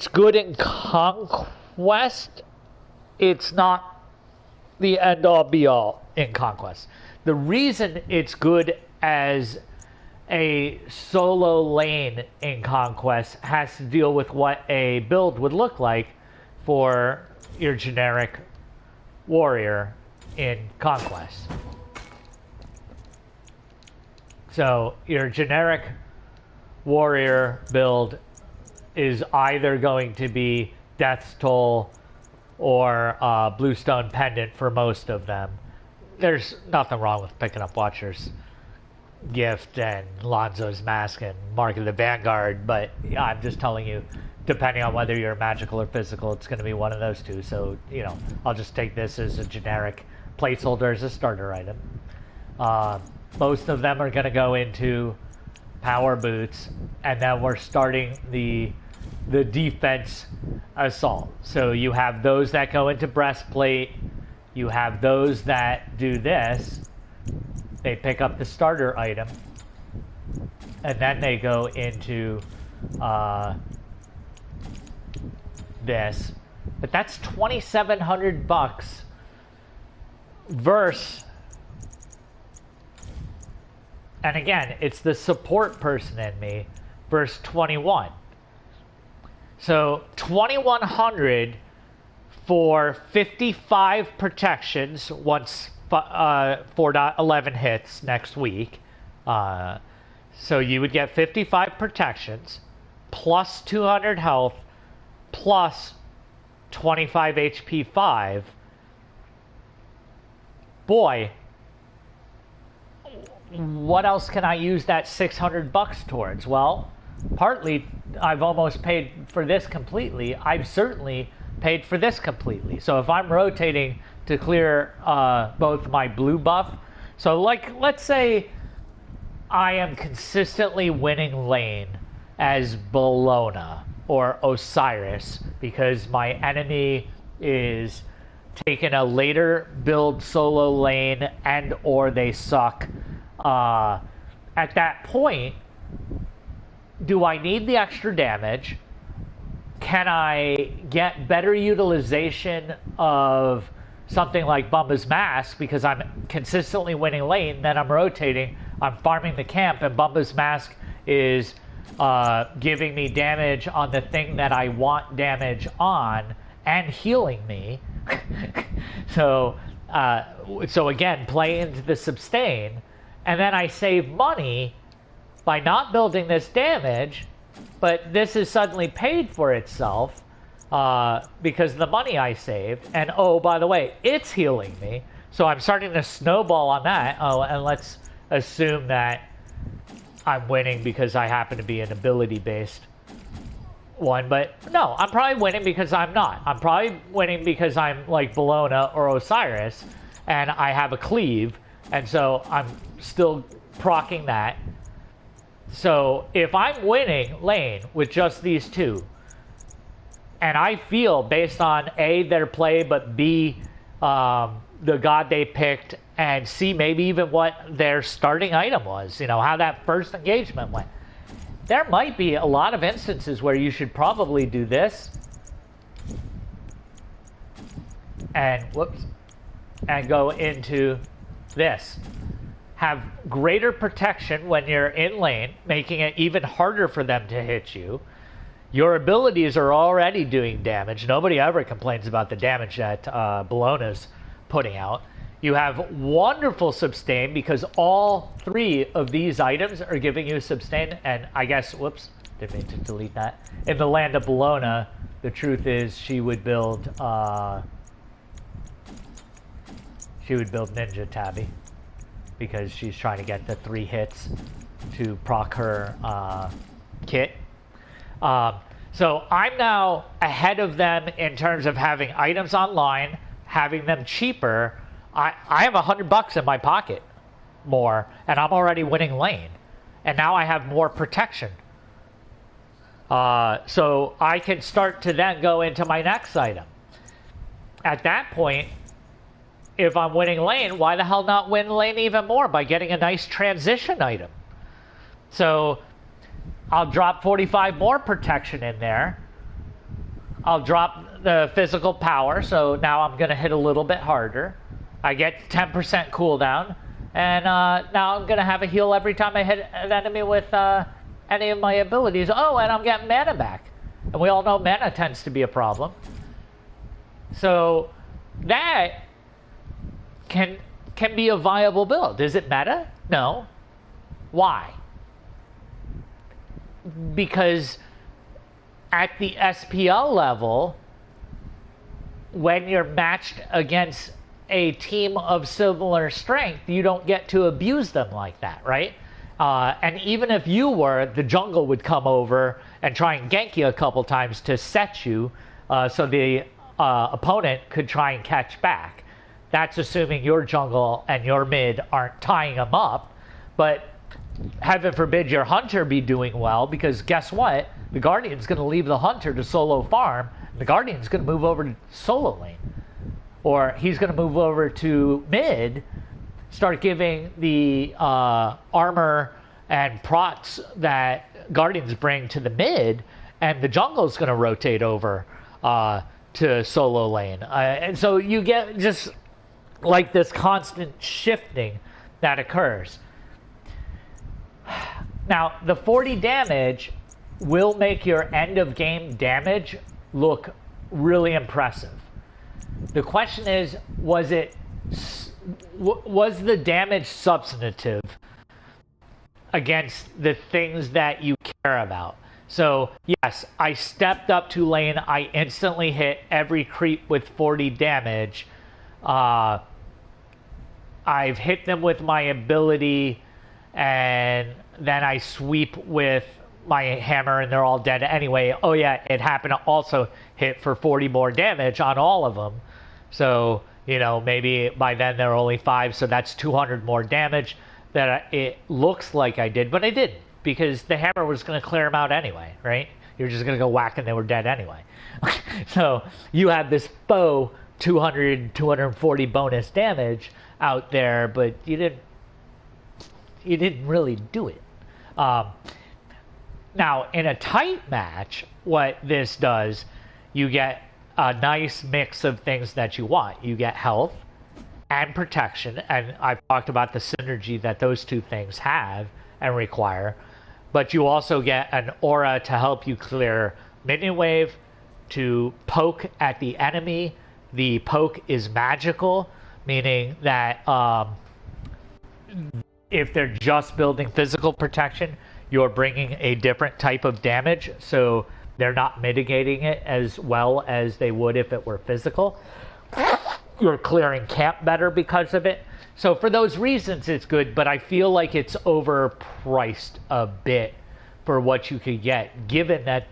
good in conquest. It's not the end-all be-all in conquest. The reason it's good as a solo lane in conquest has to deal with what a build would look like for your generic warrior in conquest. So your generic warrior build is either going to be Death's Toll or Bluestone Pendant for most of them. There's nothing wrong with picking up Watcher's Gift and Lonzo's Mask and Mark of the Vanguard, but I'm just telling you, depending on whether you're magical or physical, it's going to be one of those two. So, you know, I'll just take this as a generic placeholder as a starter item. Most of them are going to go into power boots, and then we're starting the defense assault. So you have those that go into breastplate. You have those that do this. They pick up the starter item, and then they go into this. But that's $2,700 versus, and again, it's the support person in me versus 21. So 2,100 for 55 protections once 4.11 hits next week. So you would get 55 protections plus 200 health plus 25 HP 5. Boy, what else can I use that $600 towards? Well, partly I've almost paid for this completely. I've certainly paid for this completely. So if I'm rotating to clear both my blue buff, so like, let's say I am consistently winning lane as Bologna or Osiris because my enemy is taking a later build solo lane and or they suck. At that point, do I need the extra damage? Can I get better utilization of something like Bumba's Mask because I'm consistently winning lane, then I'm rotating, I'm farming the camp, and Bumba's Mask is giving me damage on the thing that I want damage on and healing me. So again, play into the sustain, and then I save money by not building this damage, but this is suddenly paid for itself because of the money I saved. And oh, by the way, it's healing me. So I'm starting to snowball on that. Oh, and let's assume that I'm winning because I happen to be an ability-based one, but no, I'm probably winning because I'm not. I'm probably winning because I'm like Bologna or Osiris, and I have a cleave, and so I'm still proccing that. So if I'm winning lane with just these two, and I feel based on A, their play, but B, the god they picked, and C, maybe even what their starting item was, you know, how that first engagement went. There might be a lot of instances where you should probably do this. And, whoops, and go into this. Have greater protection when you're in lane, making it even harder for them to hit you. Your abilities are already doing damage. Nobody ever complains about the damage that Bologna's putting out. You have wonderful sustain because all three of these items are giving you sustain. And I guess, whoops, didn't mean to delete that. In the land of Bologna, the truth is she would build Ninja Tabby because she's trying to get the 3 hits to proc her kit. So I'm now ahead of them in terms of having items online, having them cheaper. I have $100 in my pocket more, and I'm already winning lane. And now I have more protection. So I can start to then go into my next item. At that point, if I'm winning lane, why the hell not win lane even more by getting a nice transition item? So I'll drop 45 more protection in there. I'll drop the physical power, so now I'm going to hit a little bit harder. I get 10% cooldown, and now I'm going to have a heal every time I hit an enemy with any of my abilities. Oh, and I'm getting mana back. And we all know mana tends to be a problem. So that can be a viable build. Is it meta? No. Why? Because at the SPL level, when you're matched against a team of similar strength, you don't get to abuse them like that, right? And even if you were, the jungle would come over and try and gank you a couple times to set you so the opponent could try and catch back. That's assuming your jungle and your mid aren't tying them up. But heaven forbid your hunter be doing well, because guess what? The Guardian's going to leave the hunter to solo farm, and the Guardian's going to move over to solo lane. Or he's going to move over to mid, start giving the armor and procs that Guardians bring to the mid, and the jungle's going to rotate over to solo lane. And so you get just like this constant shifting that occurs. Now, the 40 damage will make your end of game damage look really impressive. The question is, was the damage substantive against the things that you care about? So, yes, I stepped up to lane. I instantly hit every creep with 40 damage. I've hit them with my ability, and then I sweep with my hammer, and they're all dead anyway. Oh yeah, it happened to also hit for 40 more damage on all of them. So, you know, maybe by then they're only 5, so that's 200 more damage that it looks like I did, but I didn't, because the hammer was going to clear them out anyway, right? You're just going to go whack and they were dead anyway. So you have this faux 240 bonus damage out there, but you didn't really do it. Now, in a tight match, what this does, you get a nice mix of things that you want. You get health and protection, and I've talked about the synergy that those two things have and require, but you also get an aura to help you clear minion wave, to poke at the enemy. The poke is magical, meaning that if they're just building physical protection, you're bringing a different type of damage, so they're not mitigating it as well as they would if it were physical. You're clearing camp better because of it. So for those reasons, it's good, but I feel like it's overpriced a bit for what you could get, given that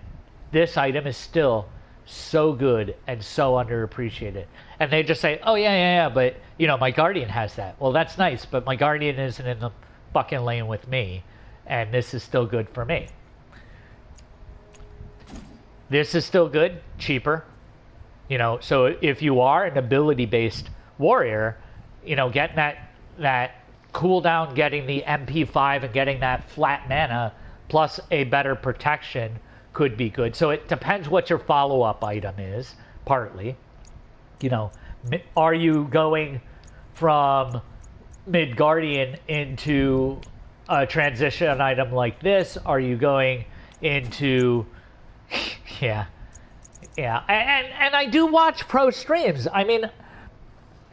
this item is still so good and so underappreciated. And they just say, oh, yeah, but, my Guardian has that. Well, that's nice, but my Guardian isn't in the fucking lane with me, and this is still good for me. This is still good, cheaper. So if you are an ability-based warrior, getting that cooldown, getting the MP5 and getting that flat mana plus a better protection could be good. So it depends what your follow-up item is, partly. Are you going from mid-guardian into a transition item like this? Are you going into... yeah. And I do watch pro streams. I mean...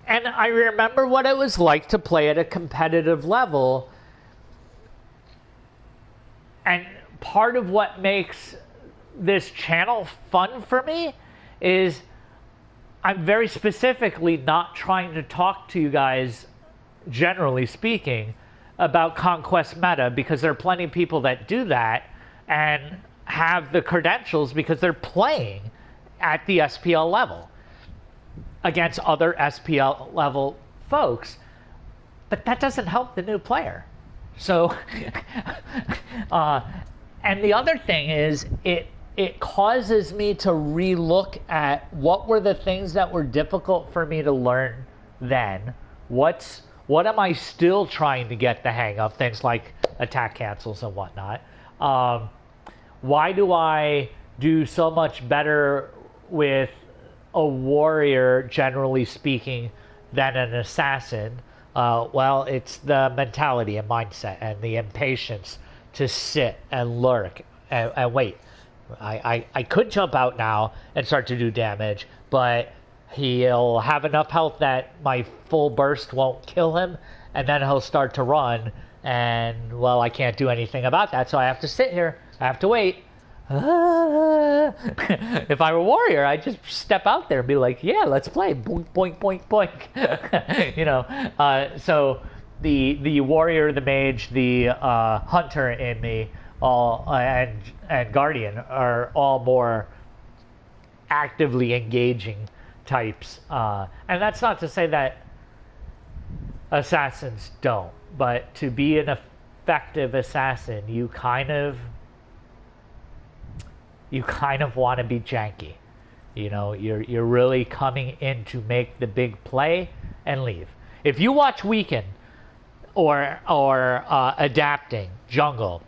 And I remember what it was like to play at a competitive level. And part of what makes this channel fun for me is I'm very specifically not trying to talk to you guys, generally speaking, about conquest meta, because there are plenty of people that do that and have the credentials because they're playing at the SPL level against other SPL level folks, but that doesn't help the new player. So, and the other thing is it causes me to relook at what were the things that were difficult for me to learn then. What am I still trying to get the hang of? Things like attack cancels and whatnot. Why do I do so much better with a warrior, generally speaking, than an assassin? Well, it's the mentality and mindset and the impatience to sit and lurk and wait. I could jump out now and start to do damage, but he'll have enough health that my full burst won't kill him, and then he'll start to run, and, well, I can't do anything about that, so I have to sit here. I have to wait. If I were a warrior, I'd just step out there and be like, yeah, let's play. Boink, boink, boink, boink. So the warrior, the mage, the hunter in me, all and guardian are all more actively engaging types. And that's not to say that assassins don't, but to be an effective assassin, you kind of want to be janky. You're really coming in to make the big play and leave. If you watch Weaken or Adapting Jungle,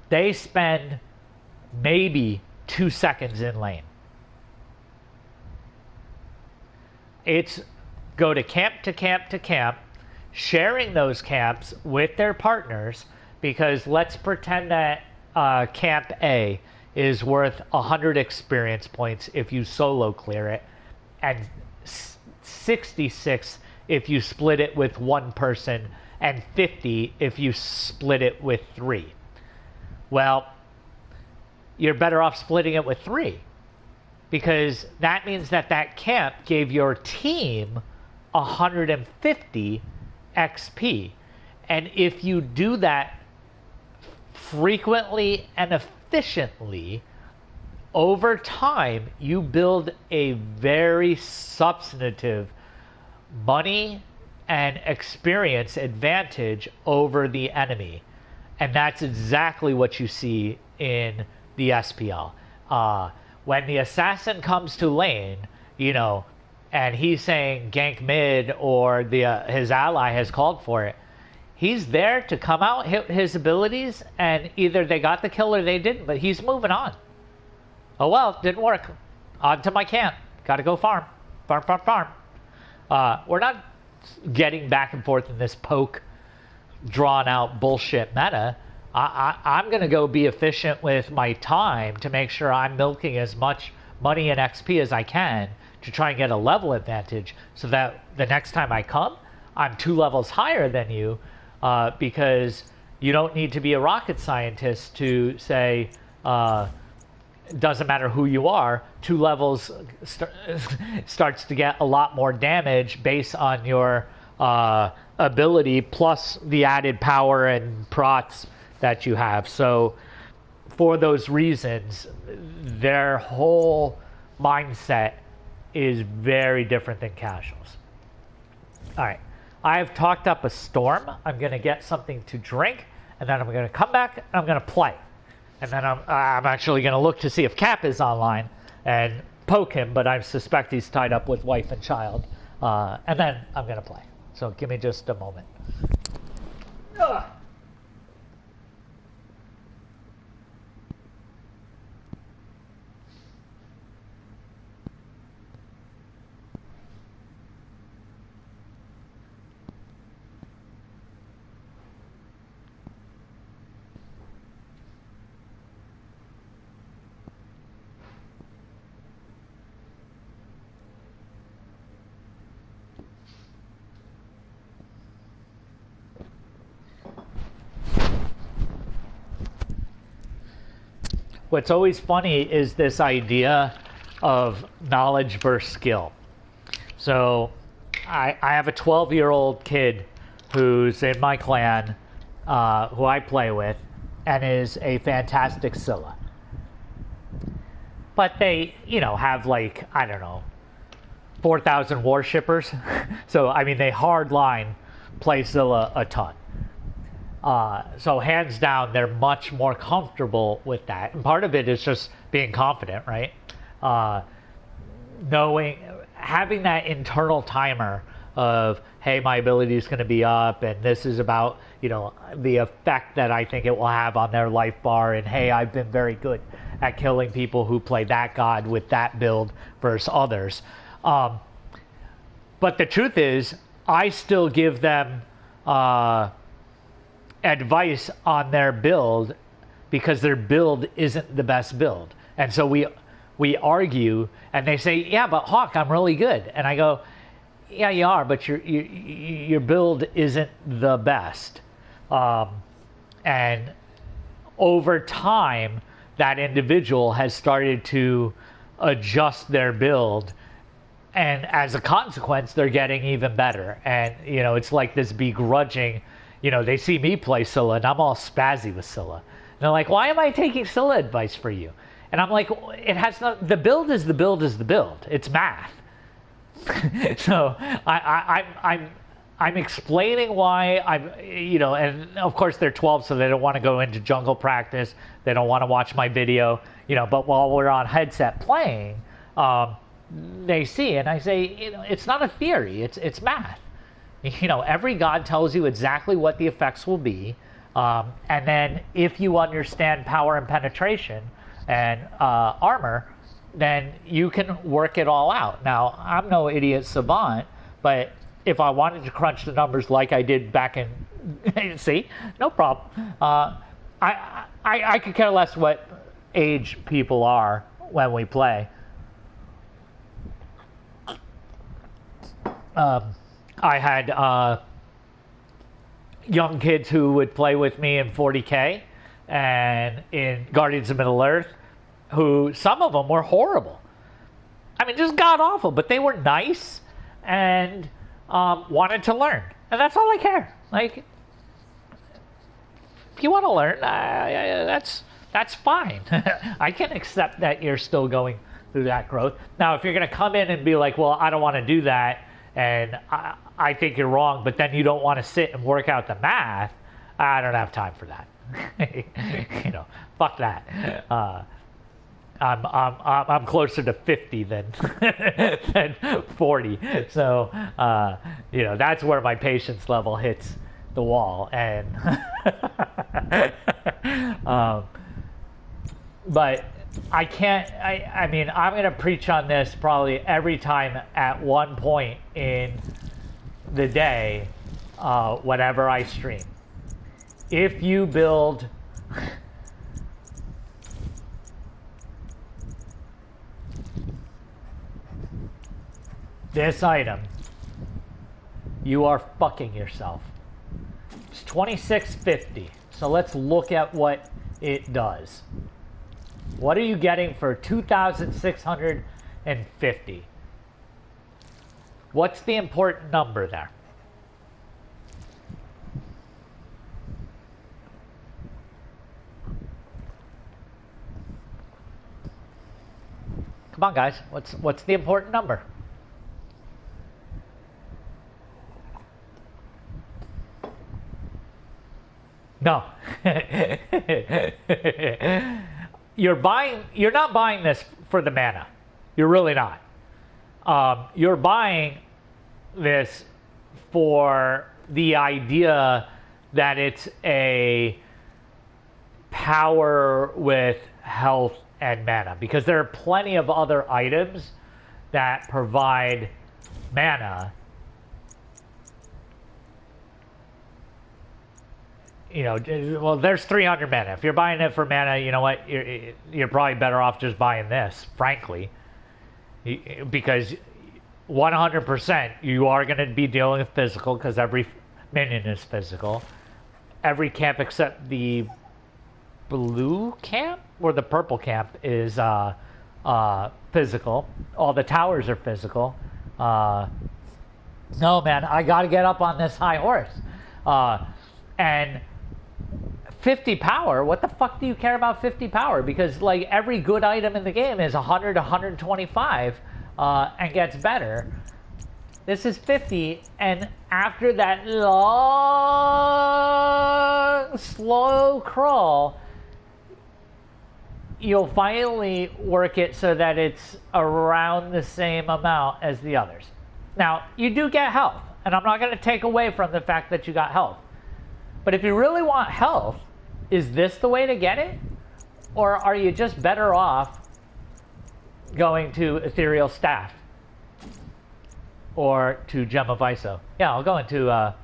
they spend maybe 2 seconds in lane. It's go to camp to camp to camp, sharing those camps with their partners, because let's pretend that Camp A is worth 100 experience points if you solo clear it, and 66 if you split it with one person, and 50 if you split it with 3. Well, you're better off splitting it with 3, because that means that camp gave your team 150 XP. And if you do that frequently and efficiently, over time, you build a very substantive money and experience advantage over the enemy. And that's exactly what you see in the SPL. When the assassin comes to lane, and he's saying gank mid, or his ally has called for it, he's there to come out, hit his abilities, and either they got the kill or they didn't, but he's moving on. Oh well, didn't work. On to my camp. Gotta go farm. Farm. We're not getting back and forth in this poke, drawn out bullshit meta. I'm going to go be efficient with my time to make sure I'm milking as much money and XP as I can to try and get a level advantage, so that the next time I come, I'm 2 levels higher than you, because you don't need to be a rocket scientist to say, doesn't matter who you are, 2 levels starts to get a lot more damage based on your ability plus the added power and procs that you have. So for those reasons, their whole mindset is very different than casuals. All right, I have talked up a storm. I'm going to get something to drink, and then I'm going to come back and I'm going to play. And then I'm actually going to look to see if Cap is online and poke him, but I suspect he's tied up with wife and child. And then I'm going to play. So give me just a moment. Ugh. What's always funny is this idea of knowledge versus skill. So I have a 12-year-old kid who's in my clan, who I play with, and is a fantastic Scylla. But they, have like, I don't know, 4,000 worshippers. So, I mean, they hardline play Scylla a ton. So hands down, they're much more comfortable with that. And part of it is just being confident, right? Having that internal timer of, hey, my ability is going to be up, and this is about, the effect that I think it will have on their life bar, and hey, I've been very good at killing people who play that god with that build versus others. But the truth is, I still give them advice on their build because their build isn't the best build. And so we argue, and they say, yeah, but Hawk, I'm really good. And I go, yeah, you are, but your build isn't the best. And over time, that individual has started to adjust their build, and as a consequence, they're getting even better. And, it's like this begrudging, they see me play Scylla, and I'm all spazzy with Scylla. And they're like, why am I taking Scylla advice for you? And I'm like, the build is the build is the build. It's math. So I'm explaining why and of course they're 12, so they don't want to go into jungle practice. They don't want to watch my video, but while we're on headset playing, they see, and I say, it's not a theory, it's math. Every god tells you exactly what the effects will be, and then if you understand power and penetration and armor, then you can work it all out. Now, I'm no idiot savant, but if I wanted to crunch the numbers like I did back in, see, no problem. I could care less what age people are when we play. I had young kids who would play with me in 40K and in Guardians of Middle-earth, who some of them were horrible. I mean, just god-awful, but they were nice and wanted to learn. And that's all I care. Like, if you want to learn, that's fine. I can accept that you're still going through that growth. Now, if you're going to come in and be like, well, I don't want to do that, and I think you're wrong, but then you don't want to sit and work out the math, I don't have time for that. Fuck that. I'm closer to 50 than 40. So, that's where my patience level hits the wall. And, but I can't, I mean, I'm going to preach on this probably every time at one point in the day, whenever I stream. If you build this item, you are fucking yourself. It's $26.50. So let's look at what it does. What are you getting for $2,650? What's the important number there? Come on, guys. What's the important number? No. You're not buying this for the mana. You're really not. You're buying this for the idea that it's a power with health and mana, because there are plenty of other items that provide mana. You know, well, there's 300 mana. If you're buying it for mana, you know what? You're probably better off just buying this, frankly, because 100% you are going to be dealing with physical, because every minion is physical. Every camp except the blue camp or the purple camp is physical. All the towers are physical. No, man, I got to get up on this high horse. And 50 power, what the fuck do you care about 50 power? Because like every good item in the game is 100 to 125 and gets better. This is 50, and after that long, slow crawl, you'll finally work it so that it's around the same amount as the others. Now, you do get health, and I'm not going to take away from the fact that you got health. But if you really want health, is this the way to get it? Or are you just better off going to Ethereal Staff? Or to Gem of Iso? Yeah, I'll go into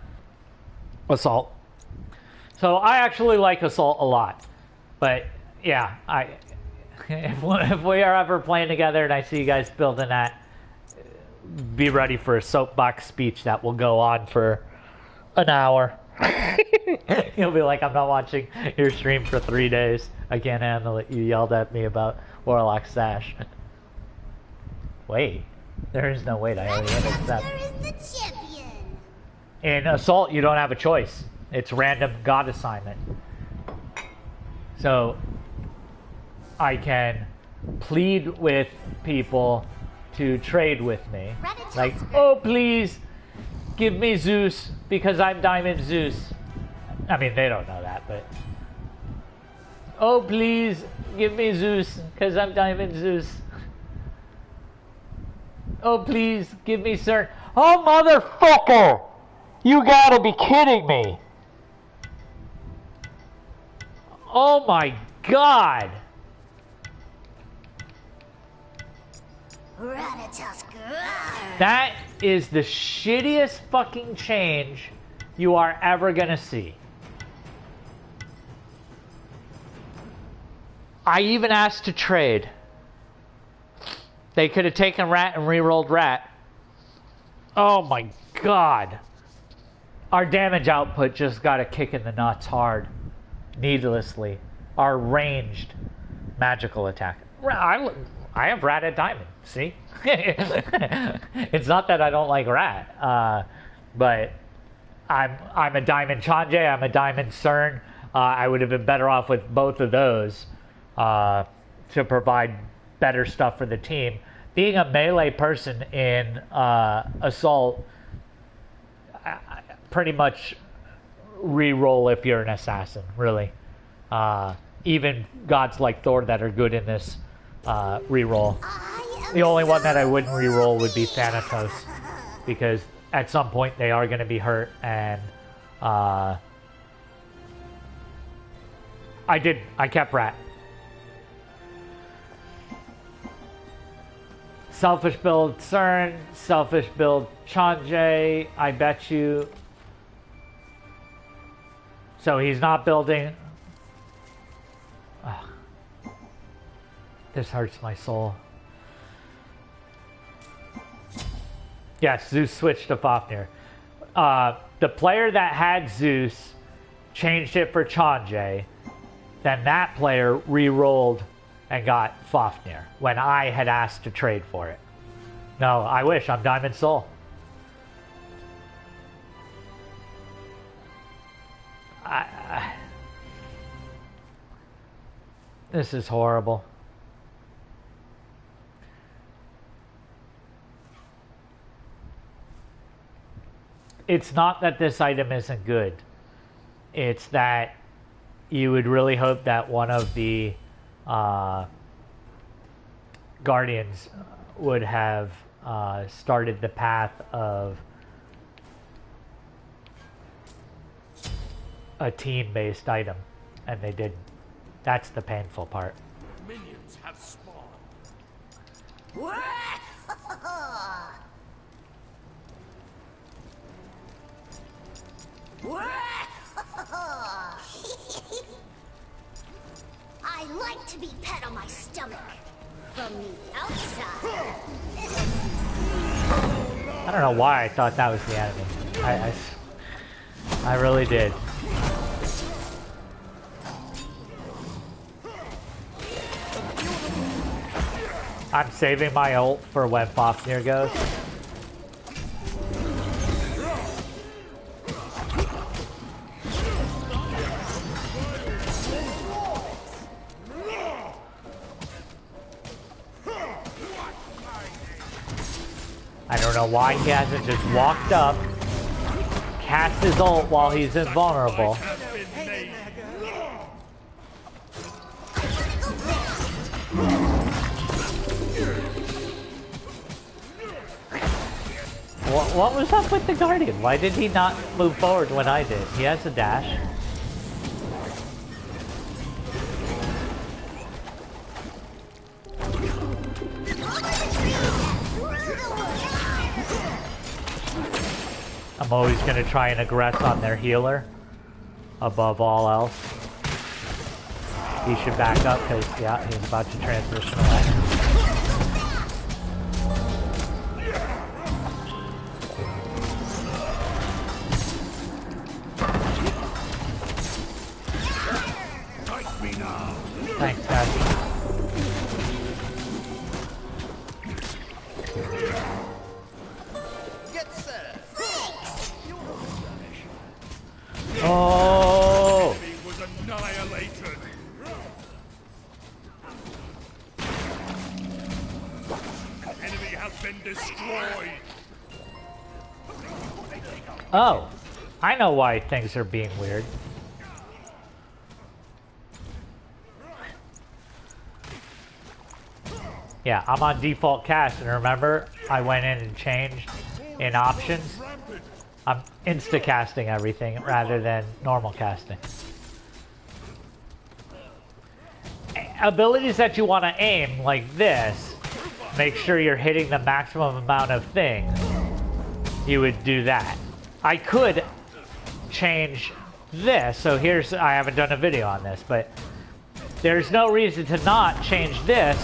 Assault. So I actually like Assault a lot. But yeah, if we are ever playing together and I see you guys building that, be ready for a soapbox speech that will go on for an hour. You'll be like, I'm not watching your stream for 3 days. I can't handle it. You yelled at me about Warlock Sash. Wait. There is no wait. I already hit accept. In Assault, you don't have a choice. It's random god assignment. So I can plead with people to trade with me. Like, oh, please give me Zeus because I'm Diamond Zeus. I mean, they don't know that, but... Oh, please give me Zeus because I'm Diamond Zeus. Oh, please give me CERN. Oh, motherfucker! You gotta be kidding me. Oh my god. That is the shittiest fucking change you are ever gonna see. I even asked to trade. They could have taken Rat and re-rolled Rat. Oh my god. Our damage output just got a kick in the nuts hard. Needlessly. Our ranged magical attack. I have Rat at Diamond. See? It's not that I don't like Rat. But I'm a Diamond Chanje. I'm a Diamond CERN. I would have been better off with both of those to provide better stuff for the team. Being a melee person in Assault, pretty much re-roll if you're an assassin, really. Even gods like Thor that are good in this re-roll. The only one that I wouldn't re-roll would be Thanatos, because at some point they are going to be hurt, and I kept Rat. Selfish build CERN, selfish build Chanje, I bet you. So he's not building. Ugh. This hurts my soul. Yes, Zeus switched to Fafnir. The player that had Zeus changed it for Chanje. Then that player re-rolled and got Fafnir when I had asked to trade for it. No, I wish. I'm Diamond Soul. This is horrible. it's not that this item isn't good. It's that you would really hope that one of the Guardians would have started the path of a team-based item, and they didn't. That's the painful part. Minions have spawned. I like to be pet on my stomach. From the outside. I don't know why I thought that was the enemy. I really did. I'm saving my ult for when Fafnir goes. I don't know why he hasn't just walked up, cast his ult while he's invulnerable. What was up with the Guardian? Why did he not move forward when I did? He has a dash. I'm always going to try and aggress on their healer above all else. He should back up because, yeah, he's about to transition away. Thanks, guys. Oh! He was annihilated. Enemy has been destroyed. Oh, I know why things are being weird. Yeah, I'm on default cast, and remember, I went in and changed in options. I'm insta-casting everything rather than normal casting. Abilities that you want to aim, like this, make sure you're hitting the maximum amount of things. You would do that. I could change this, so here's, I haven't done a video on this, but there's no reason to not change this,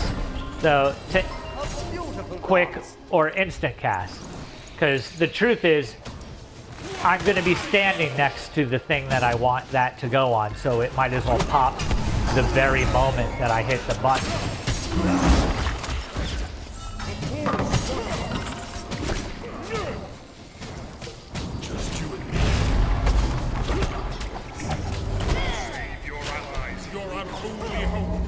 so to quick or instant cast. Because the truth is, I'm going to be standing next to the thing that I want that to go on, so it might as well pop the very moment that I hit the button. Just you and me. Save your allies, your unholy hope.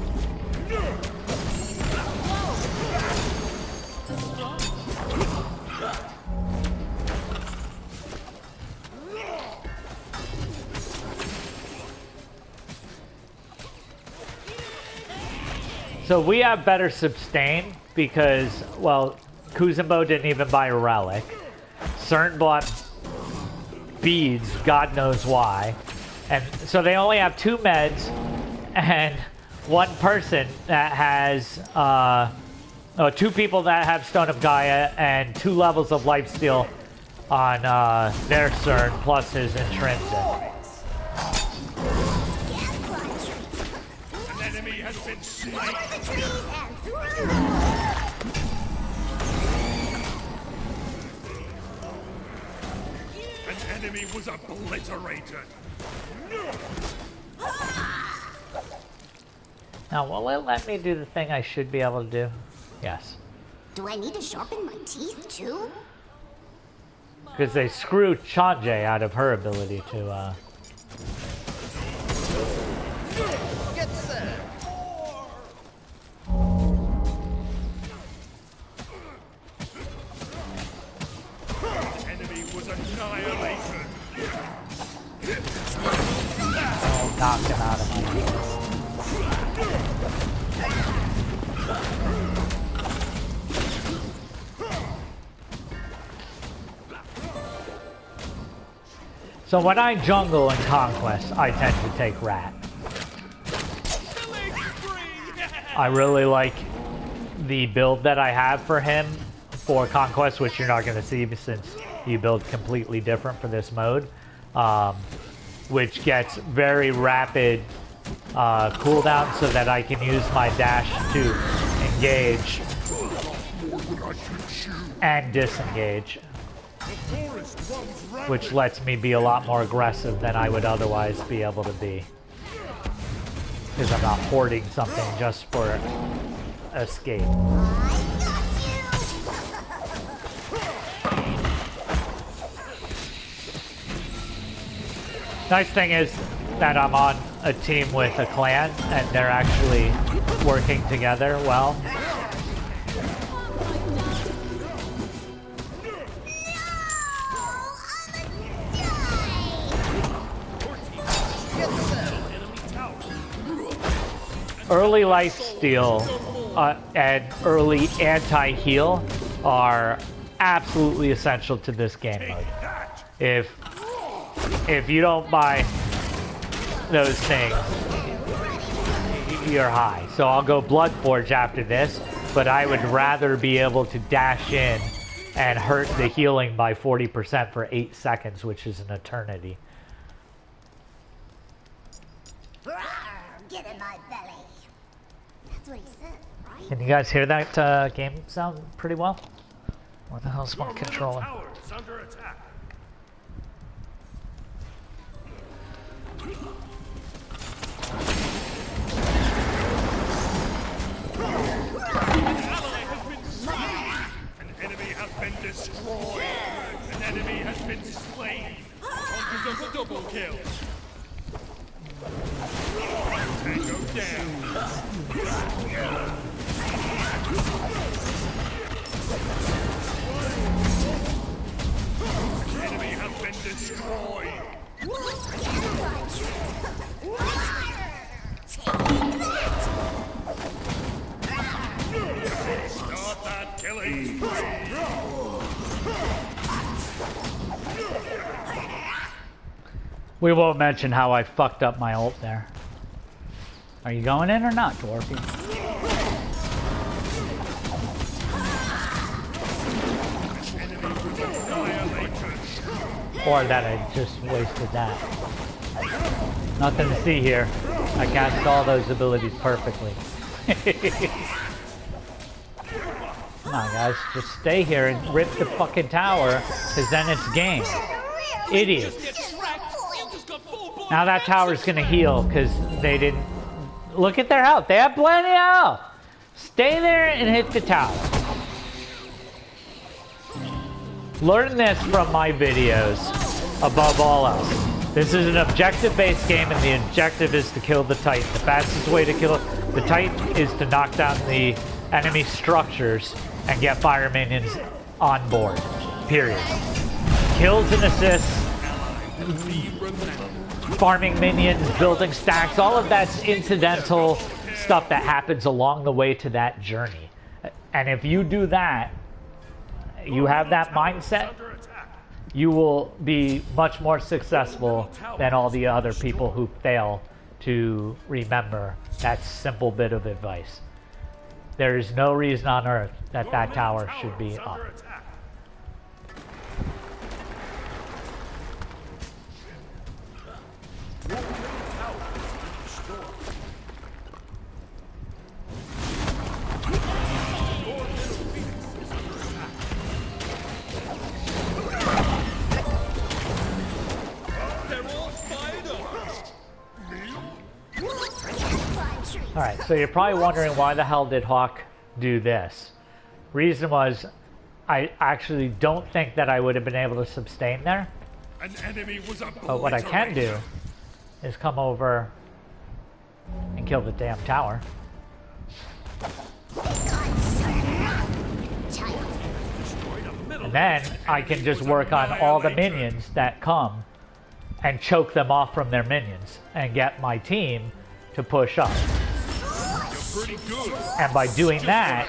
So we have better sustain because, well, Kuzumbo didn't even buy a relic. CERN bought beads, God knows why. And so they only have 2 meds and 1 person that has, 2 people that have Stone of Gaia and 2 levels of lifesteal on their CERN plus his intrinsic. An enemy has been slain. An enemy was obliterated. Now, will it let me do the thing I should be able to do? Yes. Do I need to sharpen my teeth too? Because they screwed Chanje out of her ability to, Get set. Enemy was was annihilation. Oh, knock him out of my heels. So when I jungle in Conquest, I tend to take Rat. I really like the build that I have for him for Conquest, which you're not going to see since you build completely different for this mode, which gets very rapid cooldown so that I can use my dash to engage and disengage, which lets me be a lot more aggressive than I would otherwise be able to be, because I'm not hoarding something just for escape. Nice thing is that I'm on a team with a clan and they're actually working together well. Early lifesteal and early anti-heal are absolutely essential to this game mode. If you don't buy those things, you're high. So I'll go Bloodforge after this, but I would rather be able to dash in and hurt the healing by 40% for 8 seconds, which is an eternity. Get in my belly. That's what he said, right? Can you guys hear that game sound pretty well? What the hell's my controller? Tower is under attack. An enemy has been destroyed. An enemy has been slain. Conquest of a double kill. Tango down. An enemy has been destroyed. Start that killing spree. We won't mention how I fucked up my ult there. Are you going in or not, Dwarfy? Or that I just wasted that. Nothing to see here. I cast all those abilities perfectly. Come on, guys. Just stay here and rip the fucking tower, because then it's game. Idiots. Now that tower's gonna heal, because they didn't... Look at their health. They have plenty of health. Stay there and hit the tower. Learn this from my videos above all else. This is an objective-based game, and the objective is to kill the Titan. The fastest way to kill the Titan is to knock down the enemy structures and get fire minions on board. Period. Kills and assists, farming minions, building stacks, all of that's incidental stuff that happens along the way to that journey. And if you do that, you have that mindset, you will be much more successful than all the other people who fail to remember that simple bit of advice. There is no reason on earth that that tower should be up. Alright, so you're probably wondering why the hell did Hawk do this? Reason was, I actually don't think that I would have been able to sustain there. An enemy was But what I can do is come over and kill the damn tower. And then I can just work on all the minions that come and choke them off from their minions and get my team to push up. Pretty good. And by doing that,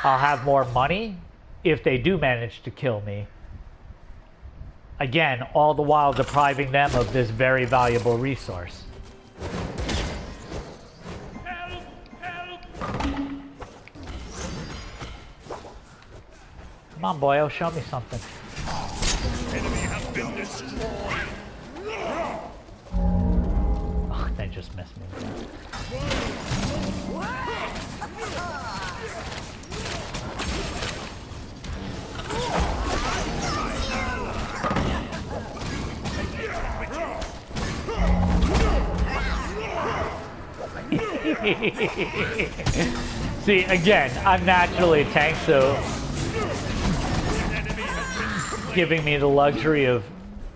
I'll have more money if they do manage to kill me. Again, all the while depriving them of this very valuable resource. Help! Help! Come on, boyo, show me something. Enemy has been destroyed. Oh, they just missed me. See, again, I'm naturally a tank, so giving me the luxury of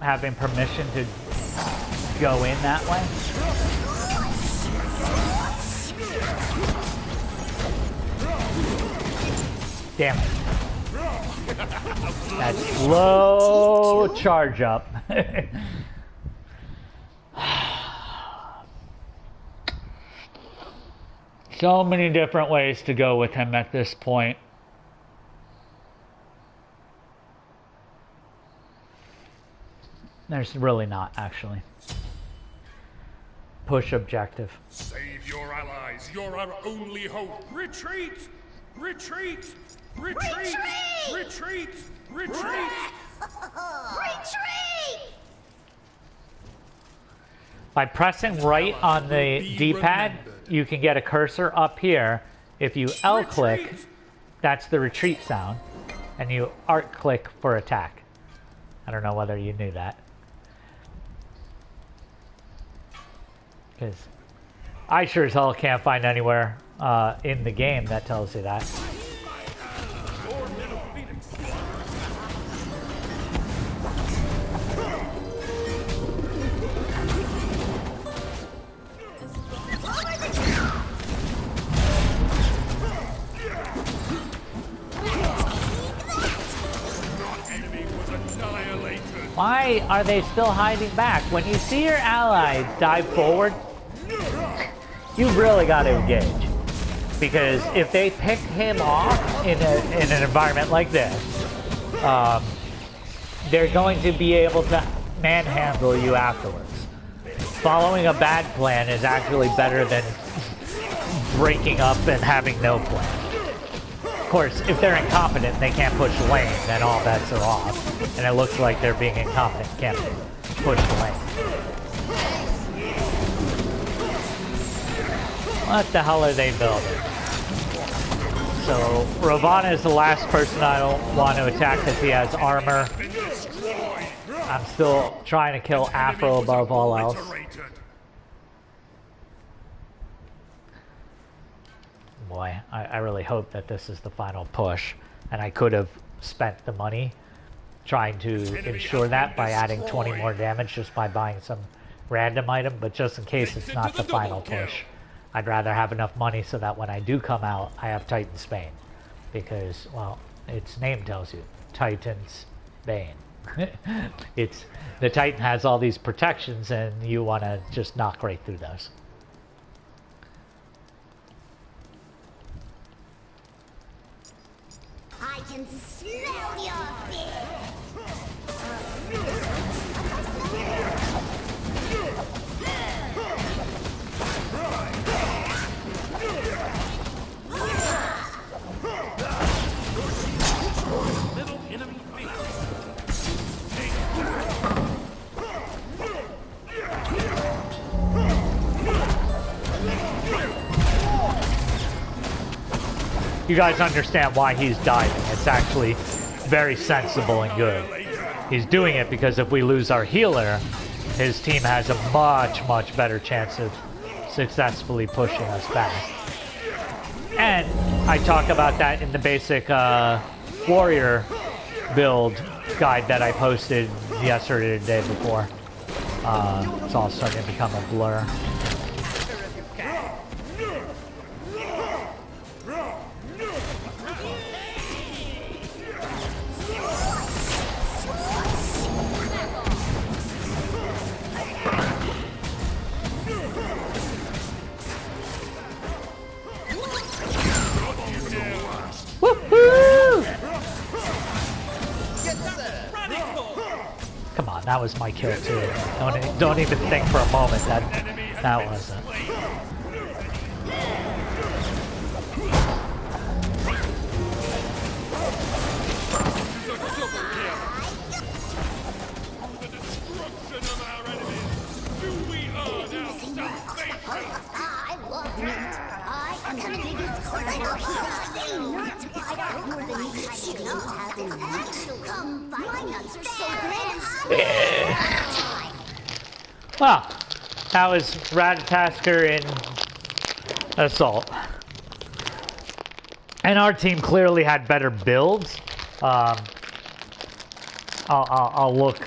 having permission to go in that way. Damn it. That slow charge up. So many different ways to go with him at this point. There's really not, actually. Push objective. Save your allies. You're our only hope. Retreat! Retreat! Retreat! Retreat! Retreat! Retreat! By pressing right on the D-pad, you can get a cursor up here. If you L-click, that's the retreat sound. And you Alt-click for attack. I don't know whether you knew that. Because I sure as hell can't find anywhere in the game that tells you that. Why are they still hiding back? When you see your ally dive forward, you really got to engage. Because if they pick him off in an environment like this, they're going to be able to manhandle you afterwards. Following a bad plan is actually better than breaking up and having no plan. Of course, if they're incompetent and they can't push lane, then all bets are off. And it looks like they're being incompetent, can't push the lane. What the hell are they building? So, Ravana is the last person I don't want to attack because he has armor. I'm still trying to kill Afro above all else. Boy, I really hope that this is the final push. And I could have spent the money trying to ensure that by adding 20 more damage just by buying some random item. But just in case it's not the final push, I'd rather have enough money so that when I do come out, I have Titan's Bane. Because, well, its name tells you, Titan's Bane. The Titan has all these protections and you want to just knock right through those. I can smell your fear. You guys understand why he's diving. It's actually very sensible and good. He's doing it because if we lose our healer, his team has a much, much better chance of successfully pushing us back. And I talk about that in the basic warrior build guide that I posted yesterday or the day before. It's all starting to become a blur. Come on, that was my kill too. Don't even think for a moment that that wasn't. I love meat. I am the biggest carnivore here. Nuts, I got more than you can have in meat. Come, my nuts are so grand. Well, that was Ratatasker in Assault. And our team clearly had better builds. I'll look,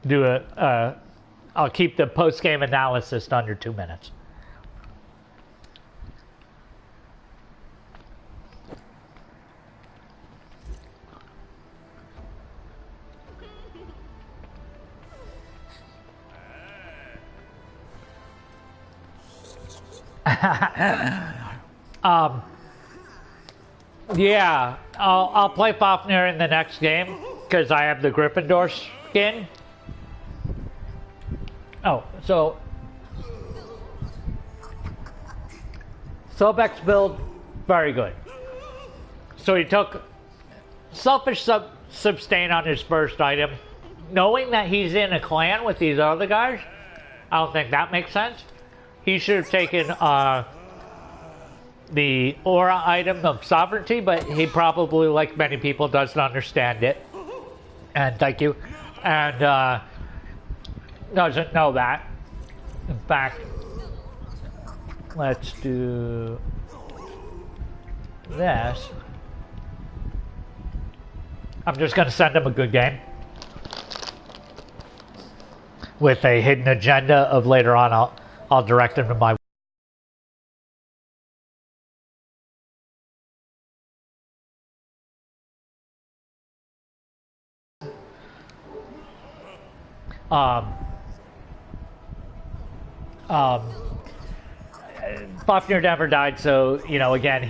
do a, I'll keep the post-game analysis to under 2 minutes. Yeah, I'll play Fafnir in the next game because I have the Gryffindor skin. Oh, so Sobek's build, very good. So he took Selfish Sustain on his first item, knowing that he's in a clan with these other guys. I don't think that makes sense. He should have taken the aura item of sovereignty, but he probably, like many people, doesn't understand it. And thank you. And doesn't know that. In fact, let's do this. I'm just going to send him a good game with a hidden agenda of later on I'll direct him to my Fafnir never died, so you know, again,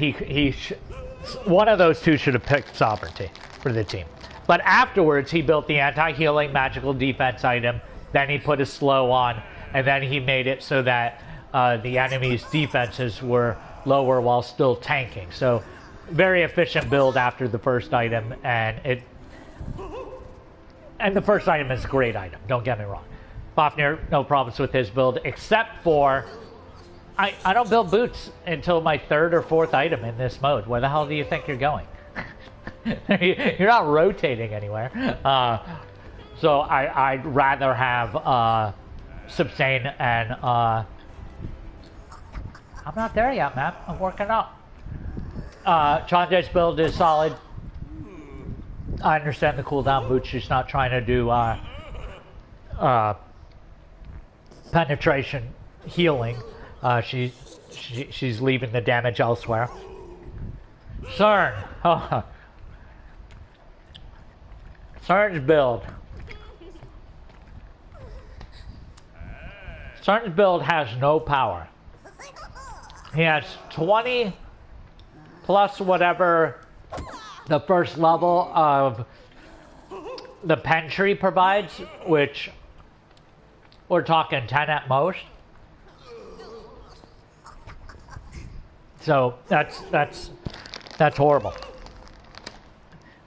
one of those two should have picked sovereignty for the team. But afterwards, he built the anti-healing magical defense item. Then he put a slow on, and then he made it so that the enemy's defenses were lower while still tanking. So, very efficient build after the first item, and the first item is a great item. Don't get me wrong. Fafnir, no problems with his build, except for I don't build boots until my third or fourth item in this mode. Where the hell do you think you're going? You're not rotating anywhere. So I'd rather have sustain and I'm not there yet, man. I'm working up. Chandra's build is solid. I understand the cooldown boots. She's not trying to do penetration healing. She's leaving the damage elsewhere. CERN. Oh. CERN's build. CERN's build has no power. He has 20 plus whatever the first level of the pen tree provides, which we're talking 10 at most. So that's horrible.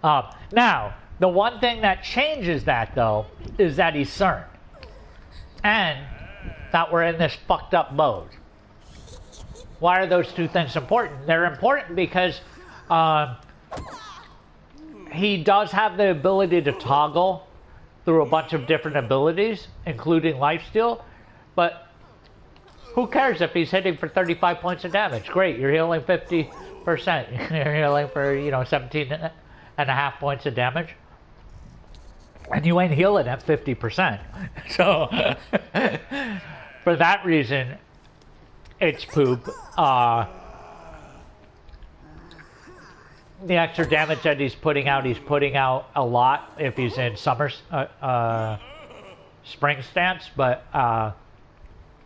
Now, the one thing that changes that though is that he's CERN, and that we're in this fucked up mode. Why are those two things important? They're important because he does have the ability to toggle through a bunch of different abilities, including lifesteal, but who cares if he's hitting for 35 points of damage? Great, you're healing 50%. You're healing for, 17 and a half points of damage. And you ain't healing at 50%. So, for that reason, it's poop. The extra damage that he's putting out a lot if he's in spring stance, but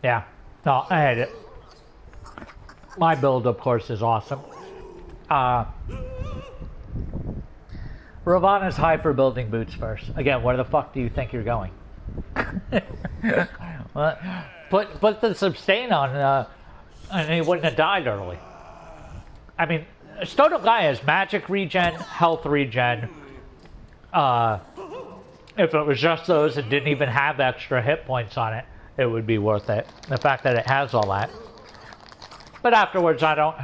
yeah, no, I hate it. My build, of course, is awesome. Ravana's high for building boots first. Again, where the fuck do you think you're going? What? Put the sustain on, and he wouldn't have died early. I mean, Stoto Guy has magic regen, health regen. If it was just those and didn't even have extra hit points on it, it would be worth it. The fact that it has all that. But afterwards, I don't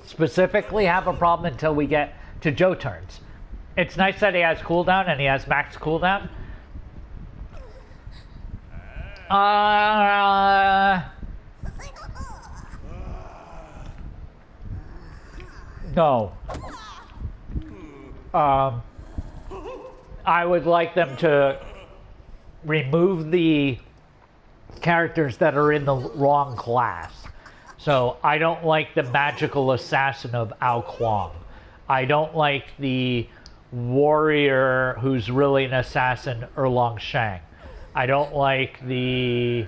specifically have a problem until we get to Joe turns. It's nice that he has cooldown and he has max cooldown. No. I would like them to remove the characters that are in the wrong class. So I don't like the magical assassin of Ao Kuang. I don't like the warrior who's really an assassin, Erlong Shang. I don't like the...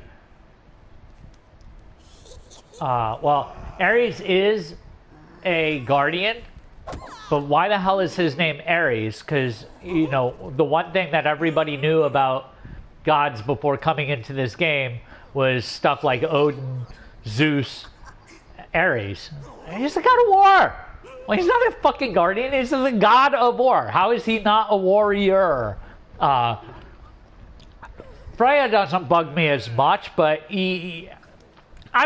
well, Ares is a guardian, but why the hell is his name Ares? Because, you know, the one thing that everybody knew about gods before coming into this game was stuff like Odin, Zeus, Ares. He's the god of war! Well, he's not a fucking guardian, he's the god of war. How is he not a warrior? Freya doesn't bug me as much, but I'd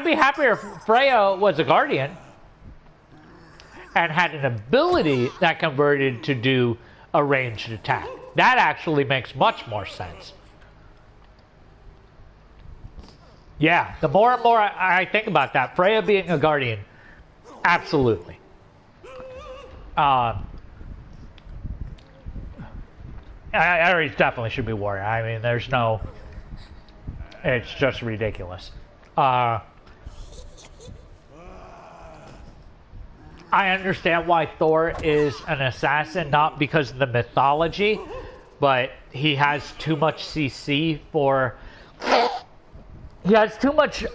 be happier if Freya was a guardian and had an ability that converted to do a ranged attack. That actually makes much more sense. Yeah, the more and more I think about that, Freya being a guardian, absolutely. Ares definitely should be warrior. I mean, there's no... It's just ridiculous. I understand why Thor is an assassin, not because of the mythology, but he has too much CC for... He has too much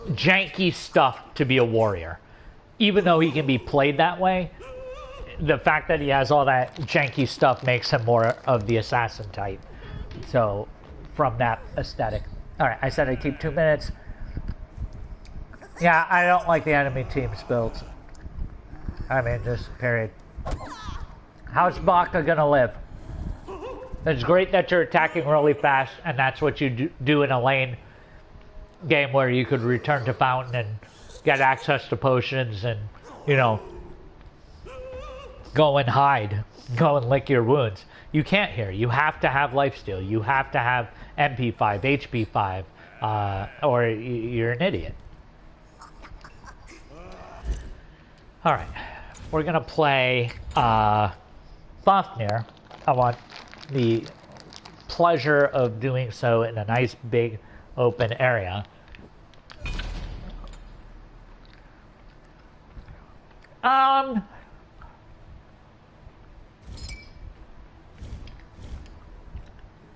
janky stuff to be a warrior. Even though he can be played that way, the fact that he has all that janky stuff makes him more of the assassin type. So, from that aesthetic. Alright, I said I'd keep 2 minutes. Yeah, I don't like the enemy team's builds. I mean, just period. How's Baka gonna live? It's great that you're attacking really fast, and that's what you do in a lane game where you could return to Fountain and get access to potions and, you know, go and hide. Go and lick your wounds. You can't here. You have to have lifesteal. You have to have MP5, HP5, or you're an idiot. Alright. We're going to play Fafnir. I want the pleasure of doing so in a nice big open area.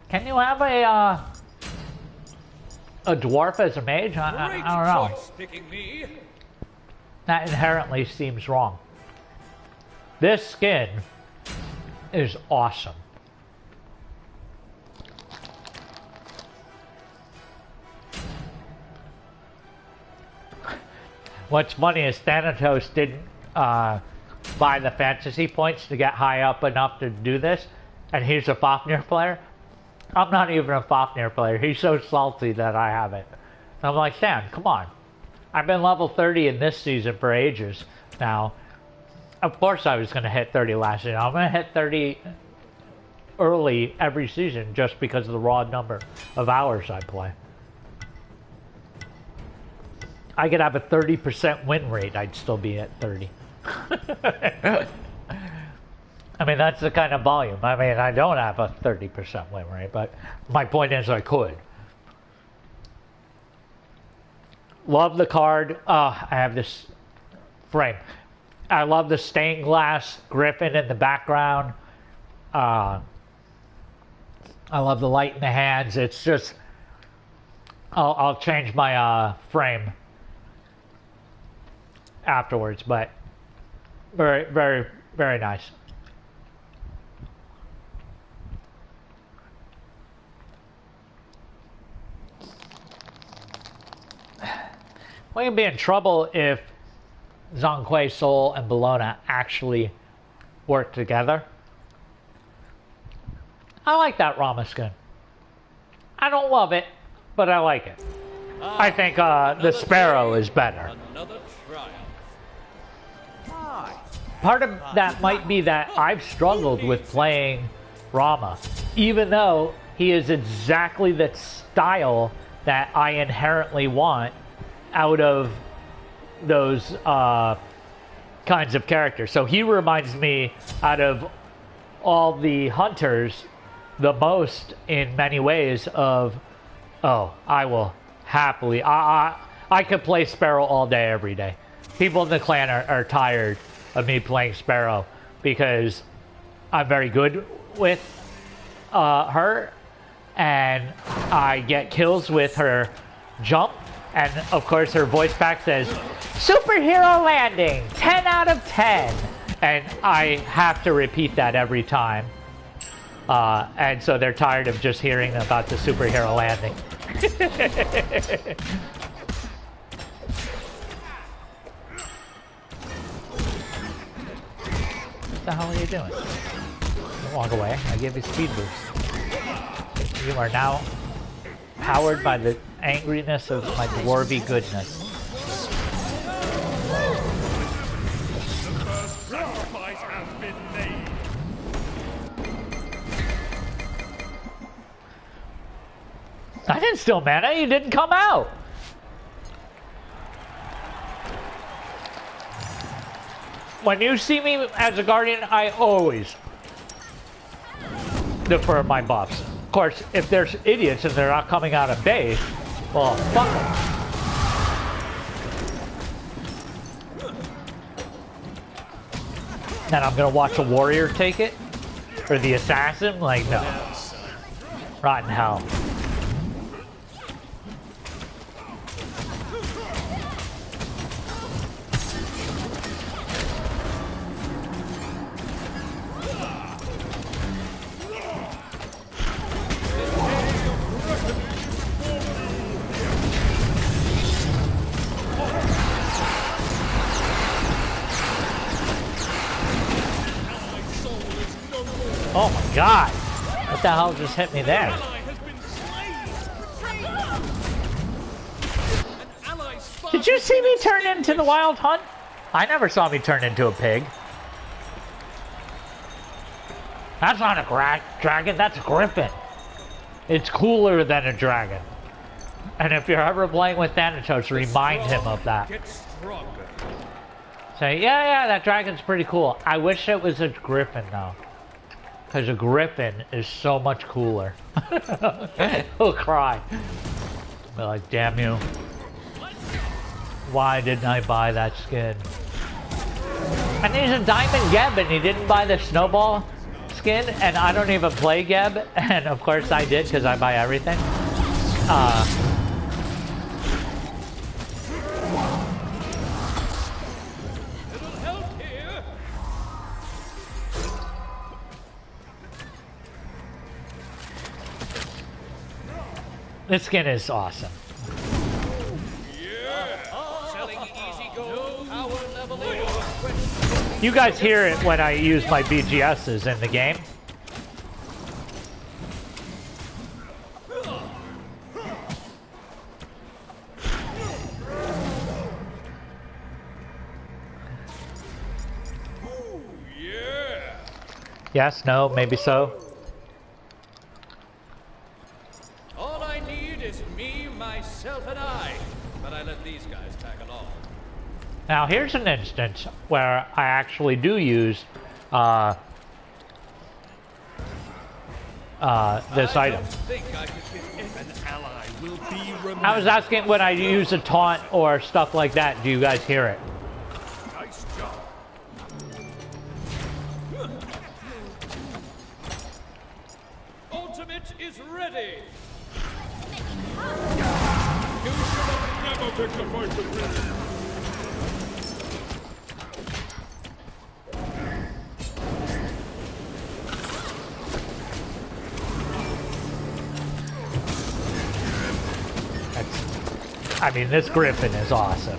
Can you have a dwarf as a mage? I don't know. That inherently seems wrong. This skin is awesome. What's funny is Thanatos didn't buy the fantasy points to get high up enough to do this, and he's a Fafnir player. I'm not even a Fafnir player. He's so salty that I have it. I'm like, Stan, come on. I've been level 30 in this season for ages now. Of course I was going to hit 30 last season. I'm going to hit 30 early every season just because of the raw number of hours I play. I could have a 30% win rate, I'd still be at 30. I mean, that's the kind of volume. I mean, I don't have a 30% win rate, but my point is I could. Love the card. I have this frame. I love the stained glass griffin in the background. I love the light in the hands. It's just... I'll change my frame afterwards, but very, very, very nice. We can be in trouble if Zonquay, Soul, and Bologna actually work together. I like that Rama skin. I don't love it, but I like it. I think the Sparrow is better. Part of that might be that I've struggled with playing Rama, even though he is exactly the style that I inherently want out of those kinds of characters. So he reminds me, out of all the hunters, the most in many ways of, oh, I will happily, I could play Sparrow all day, every day. People in the clan are tired of me playing Sparrow because I'm very good with her, and I get kills with her jump, and of course her voice pack says, "Superhero landing, 10 out of 10." And I have to repeat that every time. And so they're tired of just hearing about the superhero landing. What the hell are you doing? Don't walk away. I gave you speed boost. You are now powered by the angriness of my dwarvy goodness. The first sacrifice has been made. I didn't steal mana, you didn't come out! When you see me as a guardian, I always defer my buffs. Of course, if there's idiots and they're not coming out of base, well, fuck them. Then I'm gonna watch a warrior take it? Or the assassin? Like, no. Rotten hell. Oh my god! What the hell just hit me there? Did you see me turn into the Wild Hunt? I never saw me turn into a pig. That's not a dragon, that's a griffin. It's cooler than a dragon. And if you're ever playing with Thanatos, remind him of that. Say, yeah, that dragon's pretty cool. I wish it was a griffin though. Because a griffin is so much cooler. He'll cry. Be like, damn you. Why didn't I buy that skin? And he's a Diamond Geb and he didn't buy the Snowball skin. And I don't even play Geb. And of course I did because I buy everything. This skin is awesome. You guys hear it when I use my BGSs in the game. Yes, no, maybe so. All I need is me, myself, and I. But I let these guys tag along. Now here's an instance where I actually do use this item. I was asking when I use a taunt or stuff like that, do you guys hear it? Nice job. Ultimate is ready. You should have never picked a fight with me. I mean, this Griffin is awesome.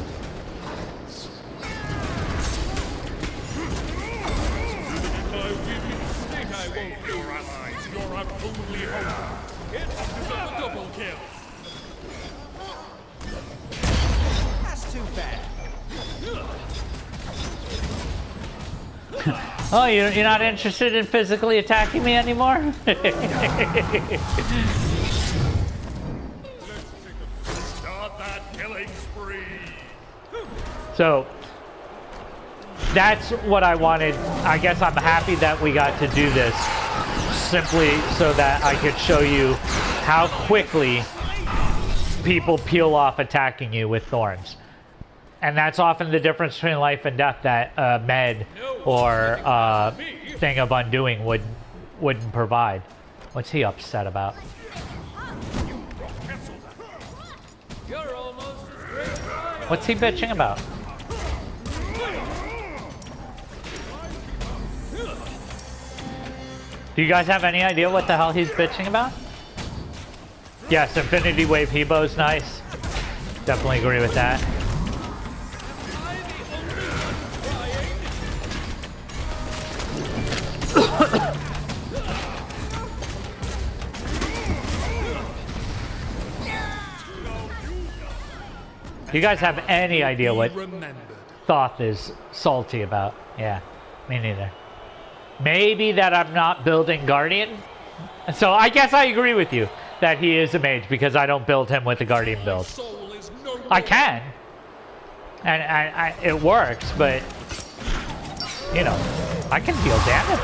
That's too bad. Oh, you're not interested in physically attacking me anymore? Start that killing spree. So, that's what I wanted. I guess I'm happy that we got to do this simply so that I could show you how quickly people peel off attacking you with thorns. And that's often the difference between life and death that med or thing of undoing wouldn't provide. What's he upset about? What's he bitching about? Do you guys have any idea what the hell he's bitching about? Yes, Infinity Wave Hebo's nice. Definitely agree with that. Do you guys have any idea what Thoth is salty about? Yeah, me neither. Maybe that I'm not building Guardian. So I guess I agree with you that he is a mage because I don't build him with the Guardian build. I can. And it works, but, you know, I can deal damage.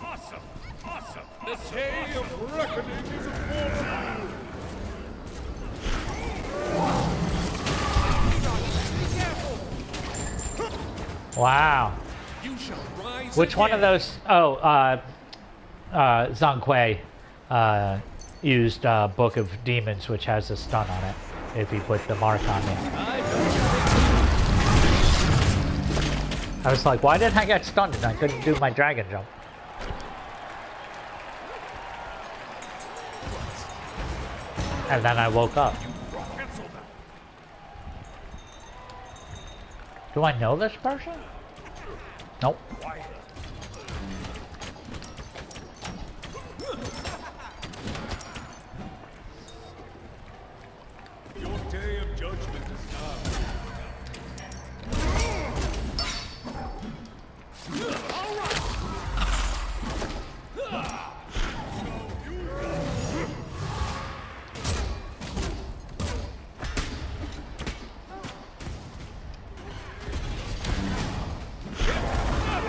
Awesome. The day of reckoning is upon you. Wow. Which one of those? Oh, Zhang used Book of Demons, which has a stun on it, if you put the mark on me. I was like, why didn't I get stunned and I couldn't do my dragon jump? And then I woke up. Do I know this person? Nope. Your day of judgment is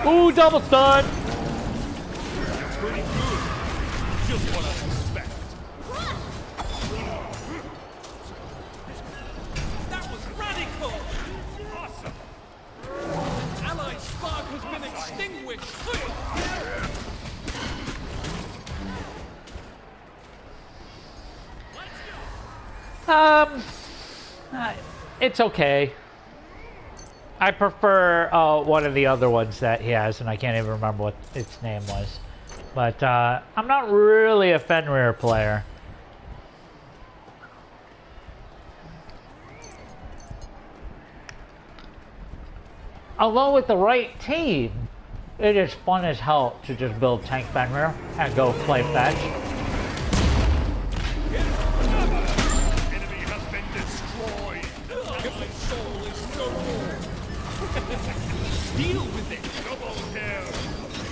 Ooh, double stun! pretty good. Just what I expect. That was radical. Awesome. Allied spark has been extinguished. It's okay. I prefer one of the other ones that he has, and I can't even remember what its name was. But I'm not really a Fenrir player. Although with the right team, it is fun as hell to just build tank Fenrir and go play fetch. Enemy has been destroyed. My soul is no more. Deal with it. Double kill.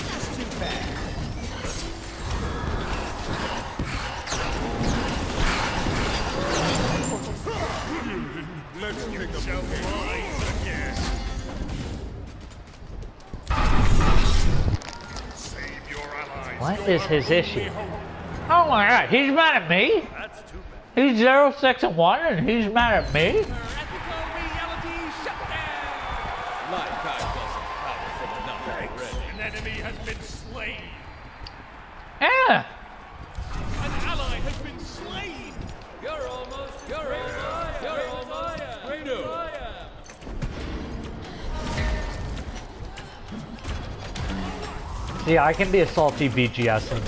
That's too bad. Let's kick them rise again. Save your allies. What is his issue? Oh my god, he's mad at me? That's too bad. He's 0, 6, and 1 and he's mad at me? Ethical reality shut down. Like I wasn't powerful enough already. An enemy has been slain. Yeah. An ally has been slain. You're almost Great. See, I can be a salty BGS and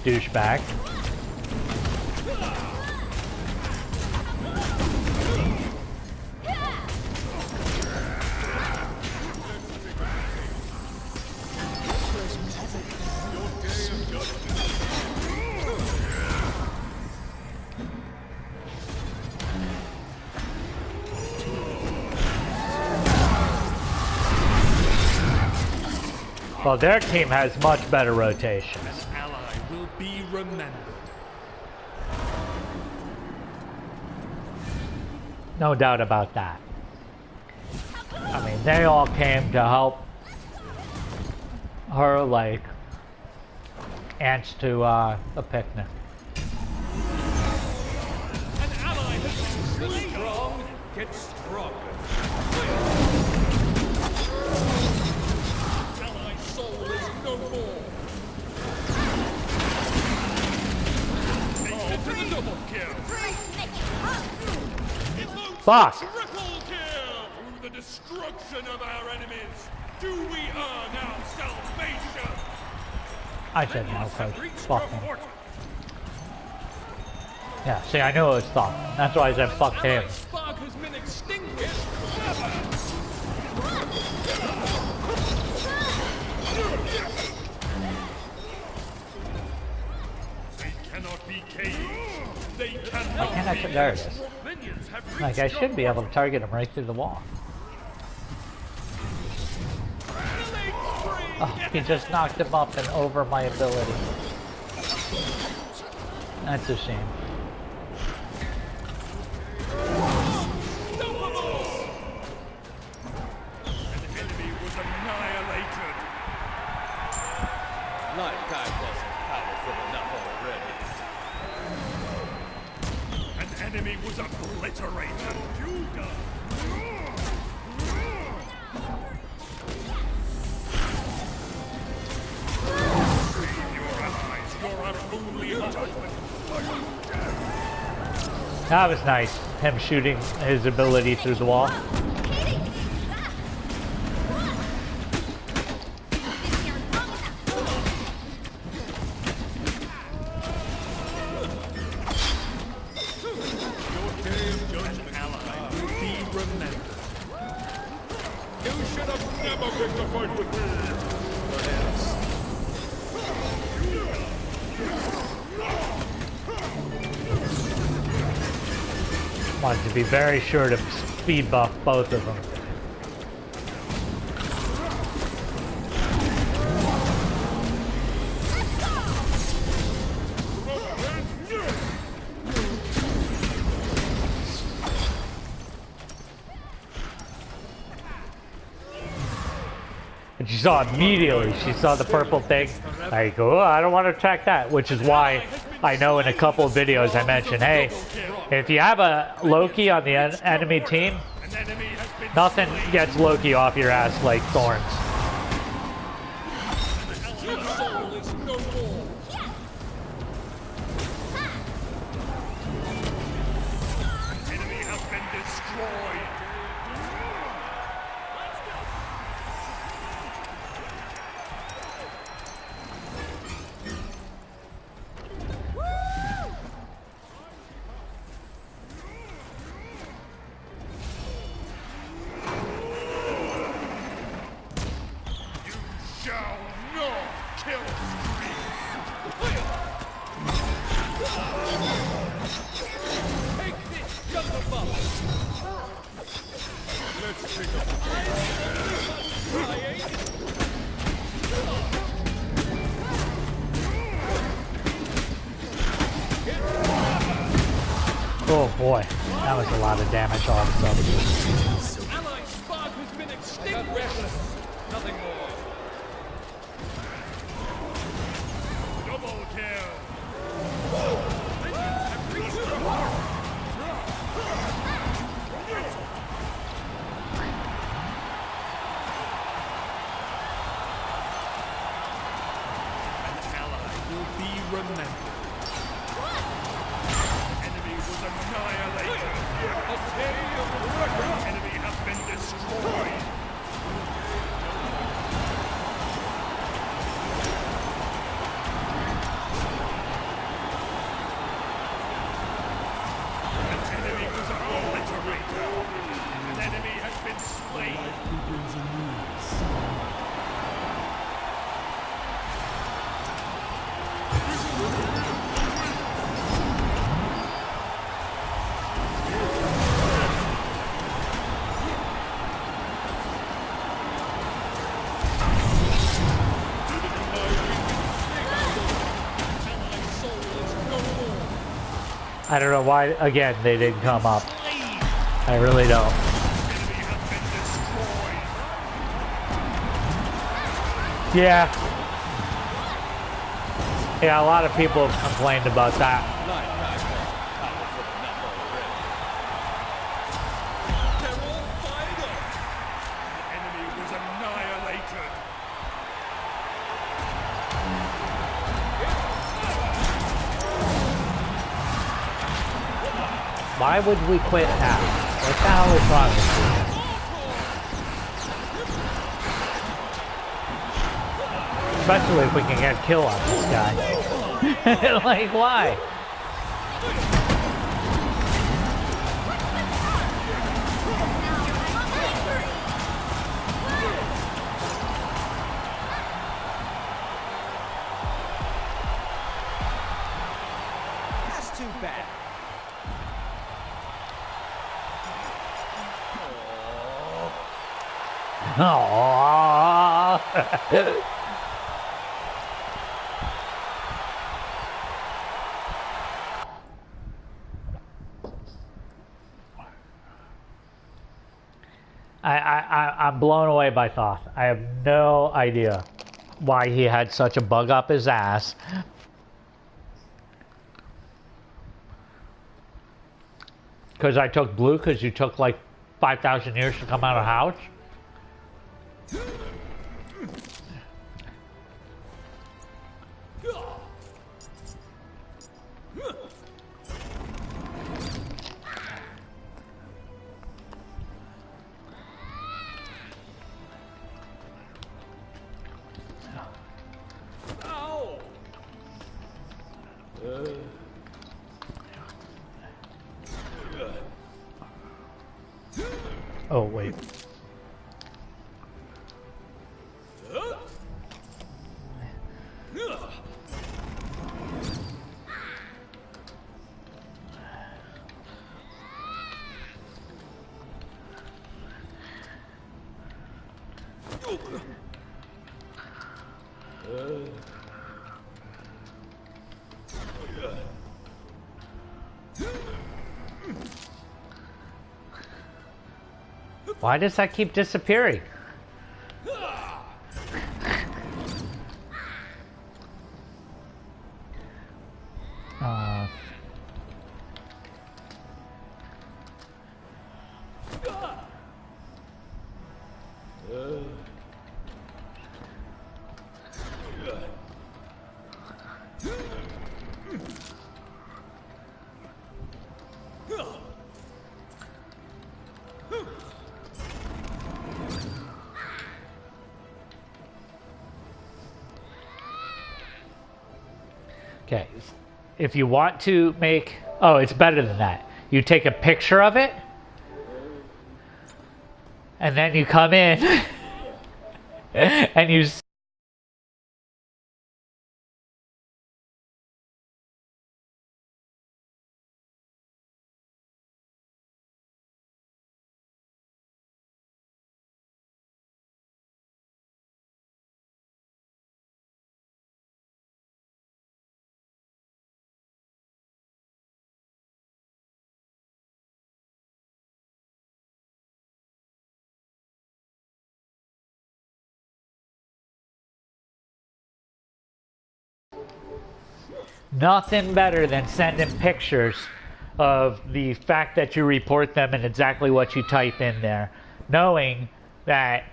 douchebag. Well, their team has much better rotations. An ally will be remembered. No doubt about that. I mean, they all came to help her like ants to a picnic. An ally has been slain. Strong, get stronger. Allied soul is no more. Take it to the double kill. Fuck! Triple kill. Through the destruction of our enemies, do we earn our salvation? I said no, coach. Fuck him. Fortune. Yeah, see, I knew it was fuck. That's why I said fuck him. Allied spark has been extinguished. They cannot be caged. They Why cannot can't I? be There it is. Minions have reached Like, I should be able to target him right through the wall. Oh, he just knocked him up and over my ability. That's a shame. An enemy was annihilated. Like I wasn't powerful enough already. An enemy was obliterated. You Save your allies. You're our only judgment. That was nice. Him shooting his ability through the wall. Your day of judgment, ally, will be remembered. You should have never picked a fight with me. Perhaps. Wanted to be very sure to speed buff both of them. And she saw immediately, she saw the purple thing. Like, oh, I don't want to attack that, which is why I know in a couple of videos I mentioned, hey, if you have a Loki on the enemy team, An enemy has been nothing gets Loki off your ass like thorns. Your soul is no more. An enemy has been destroyed. You shall not kill me. Take this, younger bubble. Let's take a Oh boy, that was a lot of damage all of a sudden. Allied spark has been extinguished. Reckless. Nothing more. double kill. Minions have reached the mark. An ally will be remembered. Enemy was annihilated. A day of record. Enemy has been destroyed. An enemy was obliterated. An enemy has been slain. I don't know why, again, they didn't come up. I really don't. Yeah. Yeah, a lot of people have complained about that. They're all fired up. The enemy was annihilated. Why would we quit now? What the hell is wrong with you? Especially if we can get a kill on this guy. Like, why? That's too bad. Aww. I'm blown away by Thoth. I have no idea why he had such a bug up his ass. Because I took blue because you took like 5,000 years to come out of house? Oh, wait. Why does that keep disappearing? Okay, if you want to make... Oh, it's better than that. You take a picture of it, and then you come in, and you... Nothing better than sending pictures of the fact that you report them and exactly what you type in there, knowing that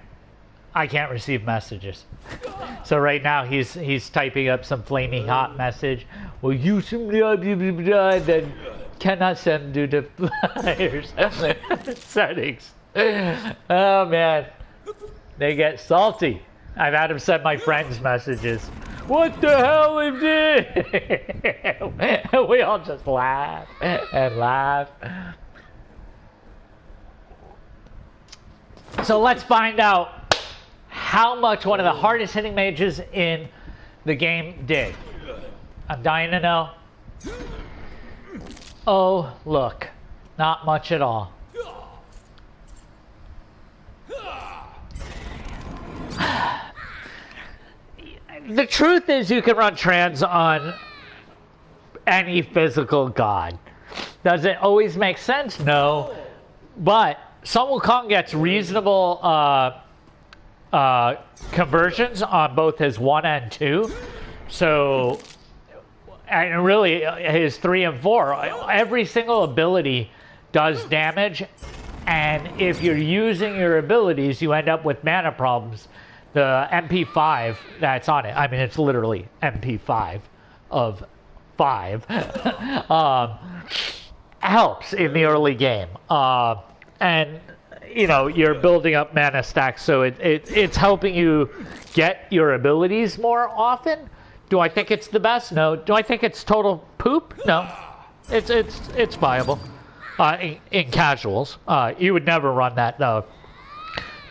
I can't receive messages. So right now he's typing up some flaming hot message. Well, you some blah, blah, blah, blah, that cannot send due to players settings. Oh man, they get salty. I've had him send my friends messages. What the hell is this? We all just laugh and laugh. So let's find out how much one of the hardest hitting mages in the game did. I'm dying to know. Oh, look. Not much at all. The truth is you can run trans on any physical god. Does it always make sense? No. But Sun Wukong gets reasonable conversions on both his 1 and 2. So, and really his 3 and 4, every single ability does damage. And if you're using your abilities, you end up with mana problems. The MP5 that's on it, I mean, it's literally MP5 of 5, helps in the early game. And, you know, you're building up mana stacks, so it's helping you get your abilities more often. Do I think it's the best? No. Do I think it's total poop? No. It's viable. In casuals, you would never run that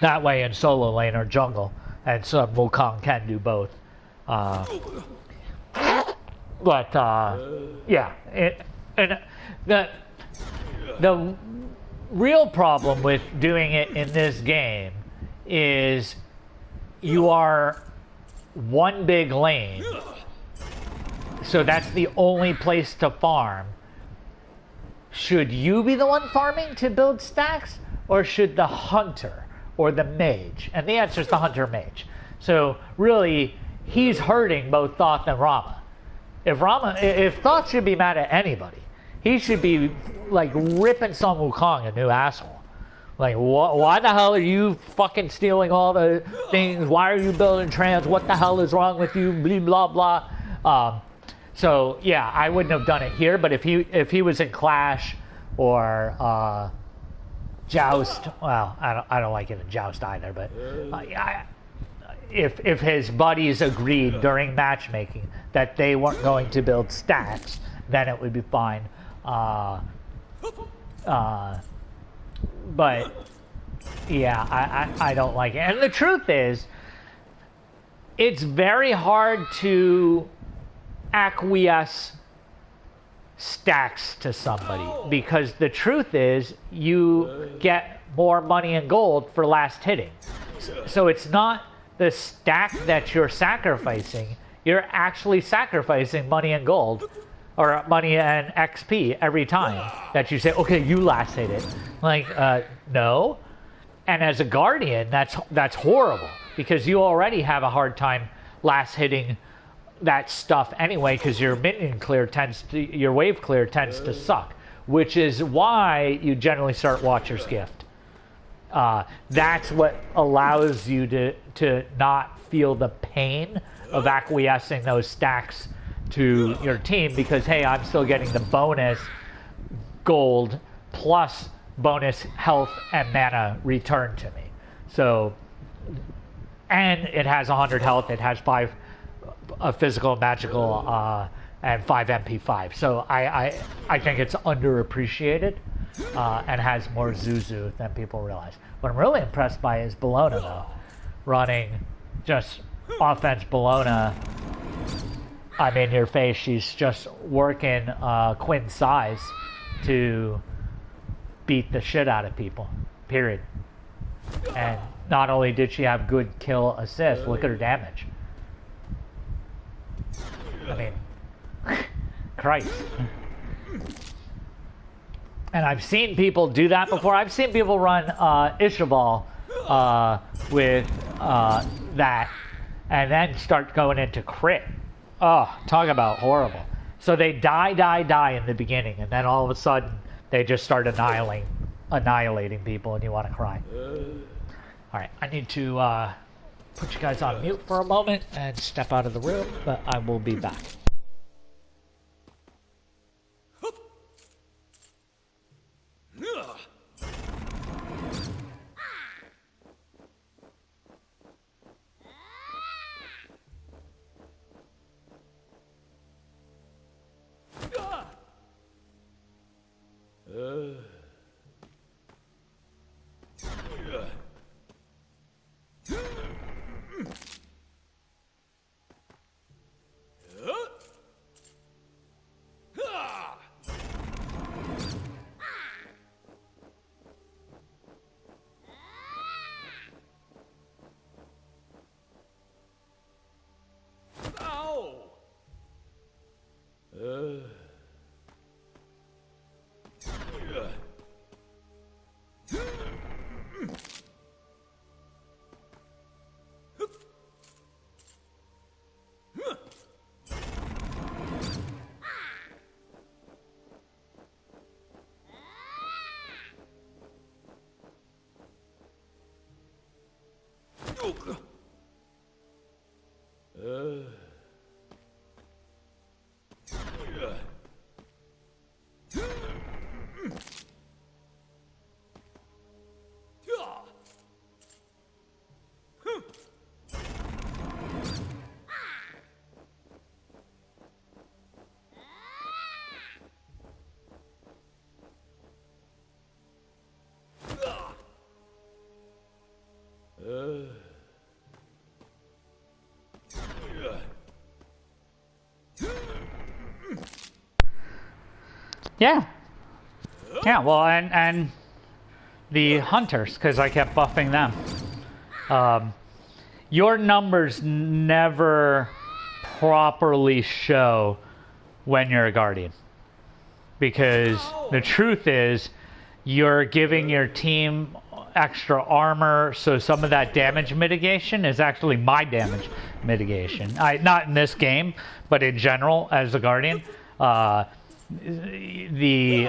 that way in solo lane or jungle, and Sun Wukong can do both. But yeah, and the real problem with doing it in this game is you are one big lane, so that's the only place to farm. Should you be the one farming to build stacks, or should the hunter or the mage? And the answer is the hunter mage. So really, he's hurting both Thoth and Rama. If Thoth should be mad at anybody, he should be like ripping Sun Wukong a new asshole. Like, why the hell are you fucking stealing all the things? Why are you building trans? What the hell is wrong with you? Blah blah blah. So yeah, I wouldn't have done it here. But if he was in Clash or Joust, well, I don't like it in Joust either. But if his buddies agreed during matchmaking that they weren't going to build stacks, then it would be fine. But yeah, I don't like it. And the truth is, it's very hard to acquiesce stacks to somebody, because the truth is you get more money and gold for last hitting. So it's not the stack that you're sacrificing, you're actually sacrificing money and gold, or money and XP every time that you say, okay, you last hit it. Like, no. And as a guardian, that's horrible, because you already have a hard time last hitting that stuff anyway, because your minion clear your wave clear tends to suck, which is why you generally start Watcher's Gift. That's what allows you to not feel the pain of acquiescing those stacks to your team, because hey, I'm still getting the bonus gold plus bonus health and mana returned to me. So, and it has 100 health, it has 5 physical, magical, and 5 MP5. So I think it's underappreciated and has more Zuzu than people realize. What I'm really impressed by is Bellona, though. Running just offense Bellona. I'm in your face. She's just working Quinn size to beat the shit out of people. Period. And not only did she have good kill assist, look at her damage. I mean, Christ. And I've seen people do that before. I've seen people run Ishabal with that and then start going into crit. Oh, talk about horrible. So they die in the beginning, and then all of a sudden they just start annihilating people, and you want to cry. All right, I need to put you guys on mute for a moment and step out of the room, but I will be back. Yeah. Yeah, well, and the hunters, because I kept buffing them. Your numbers never properly show when you're a guardian. Because the truth is, you're giving your team extra armor, so some of that damage mitigation is actually my damage mitigation. Not in this game, but in general as a guardian. The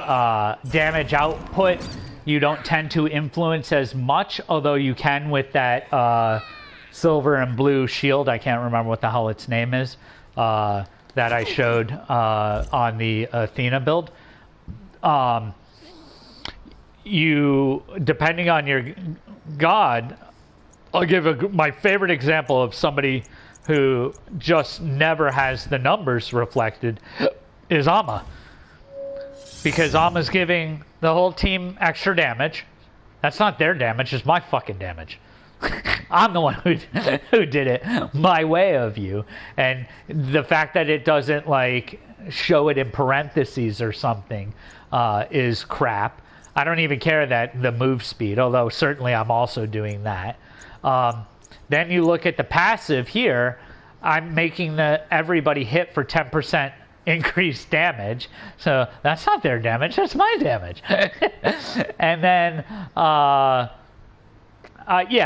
damage output you don't tend to influence as much, although you can with that silver and blue shield. I can't remember what the hell its name is, that I showed on the Athena build. You, depending on your god, I'll give my favorite example of somebody who just never has the numbers reflected is Amma. Because Amma's giving the whole team extra damage. That's not their damage, it's my fucking damage. I'm the one who did it my way of you. And the fact that it doesn't like show it in parentheses or something is crap. I don't even care that the move speed, although certainly I'm also doing that. Then you look at the passive here, I'm making everybody hit for 10% increased damage. So that's not their damage, that's my damage. And then, yeah,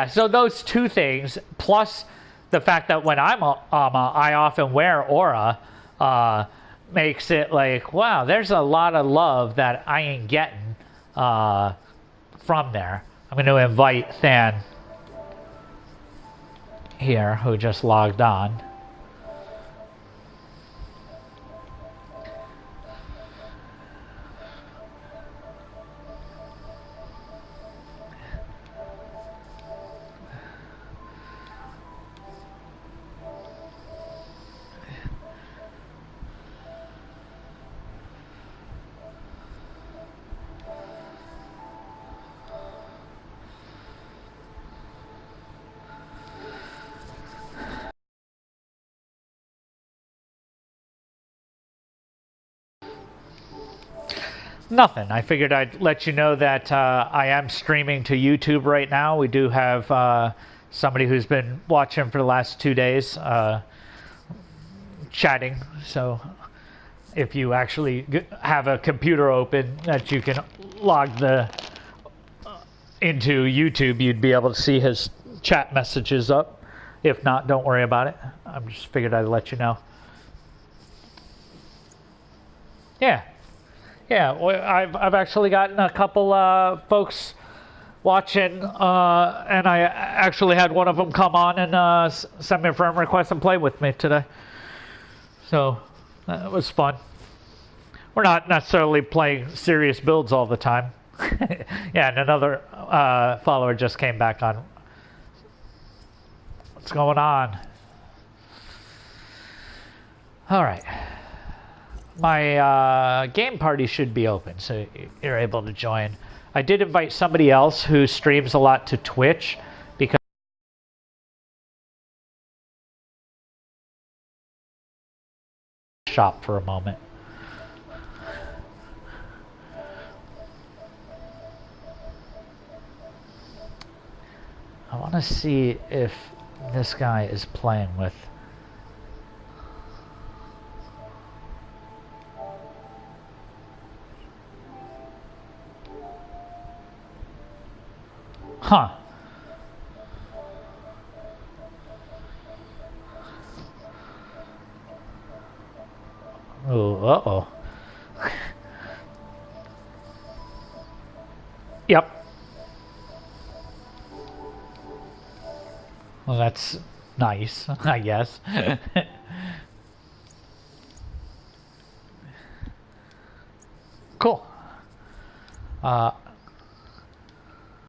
so those two things, plus the fact that when I'm Amma, I often wear Aura, makes it like, wow, there's a lot of love that I ain't getting from there. I'm going to invite Than here, who just logged on. Nothing. I figured I'd let you know that I am streaming to YouTube right now. We do have somebody who's been watching for the last 2 days chatting. So if you actually have a computer open that you can log into YouTube, you'd be able to see his chat messages up. If not, don't worry about it. I just figured I'd let you know. Yeah. Yeah, well, I've actually gotten a couple folks watching, and I actually had one of them come on and send me a friend request and play with me today. So it was fun. We're not necessarily playing serious builds all the time. Yeah, and another follower just came back on. What's going on? All right. My game party should be open, so you're able to join. I did invite somebody else who streams a lot to Twitch, because shop for a moment. I want to see if this guy is playing with. Huh. Oh, uh-oh. Yep. Well, that's nice, I guess. Cool.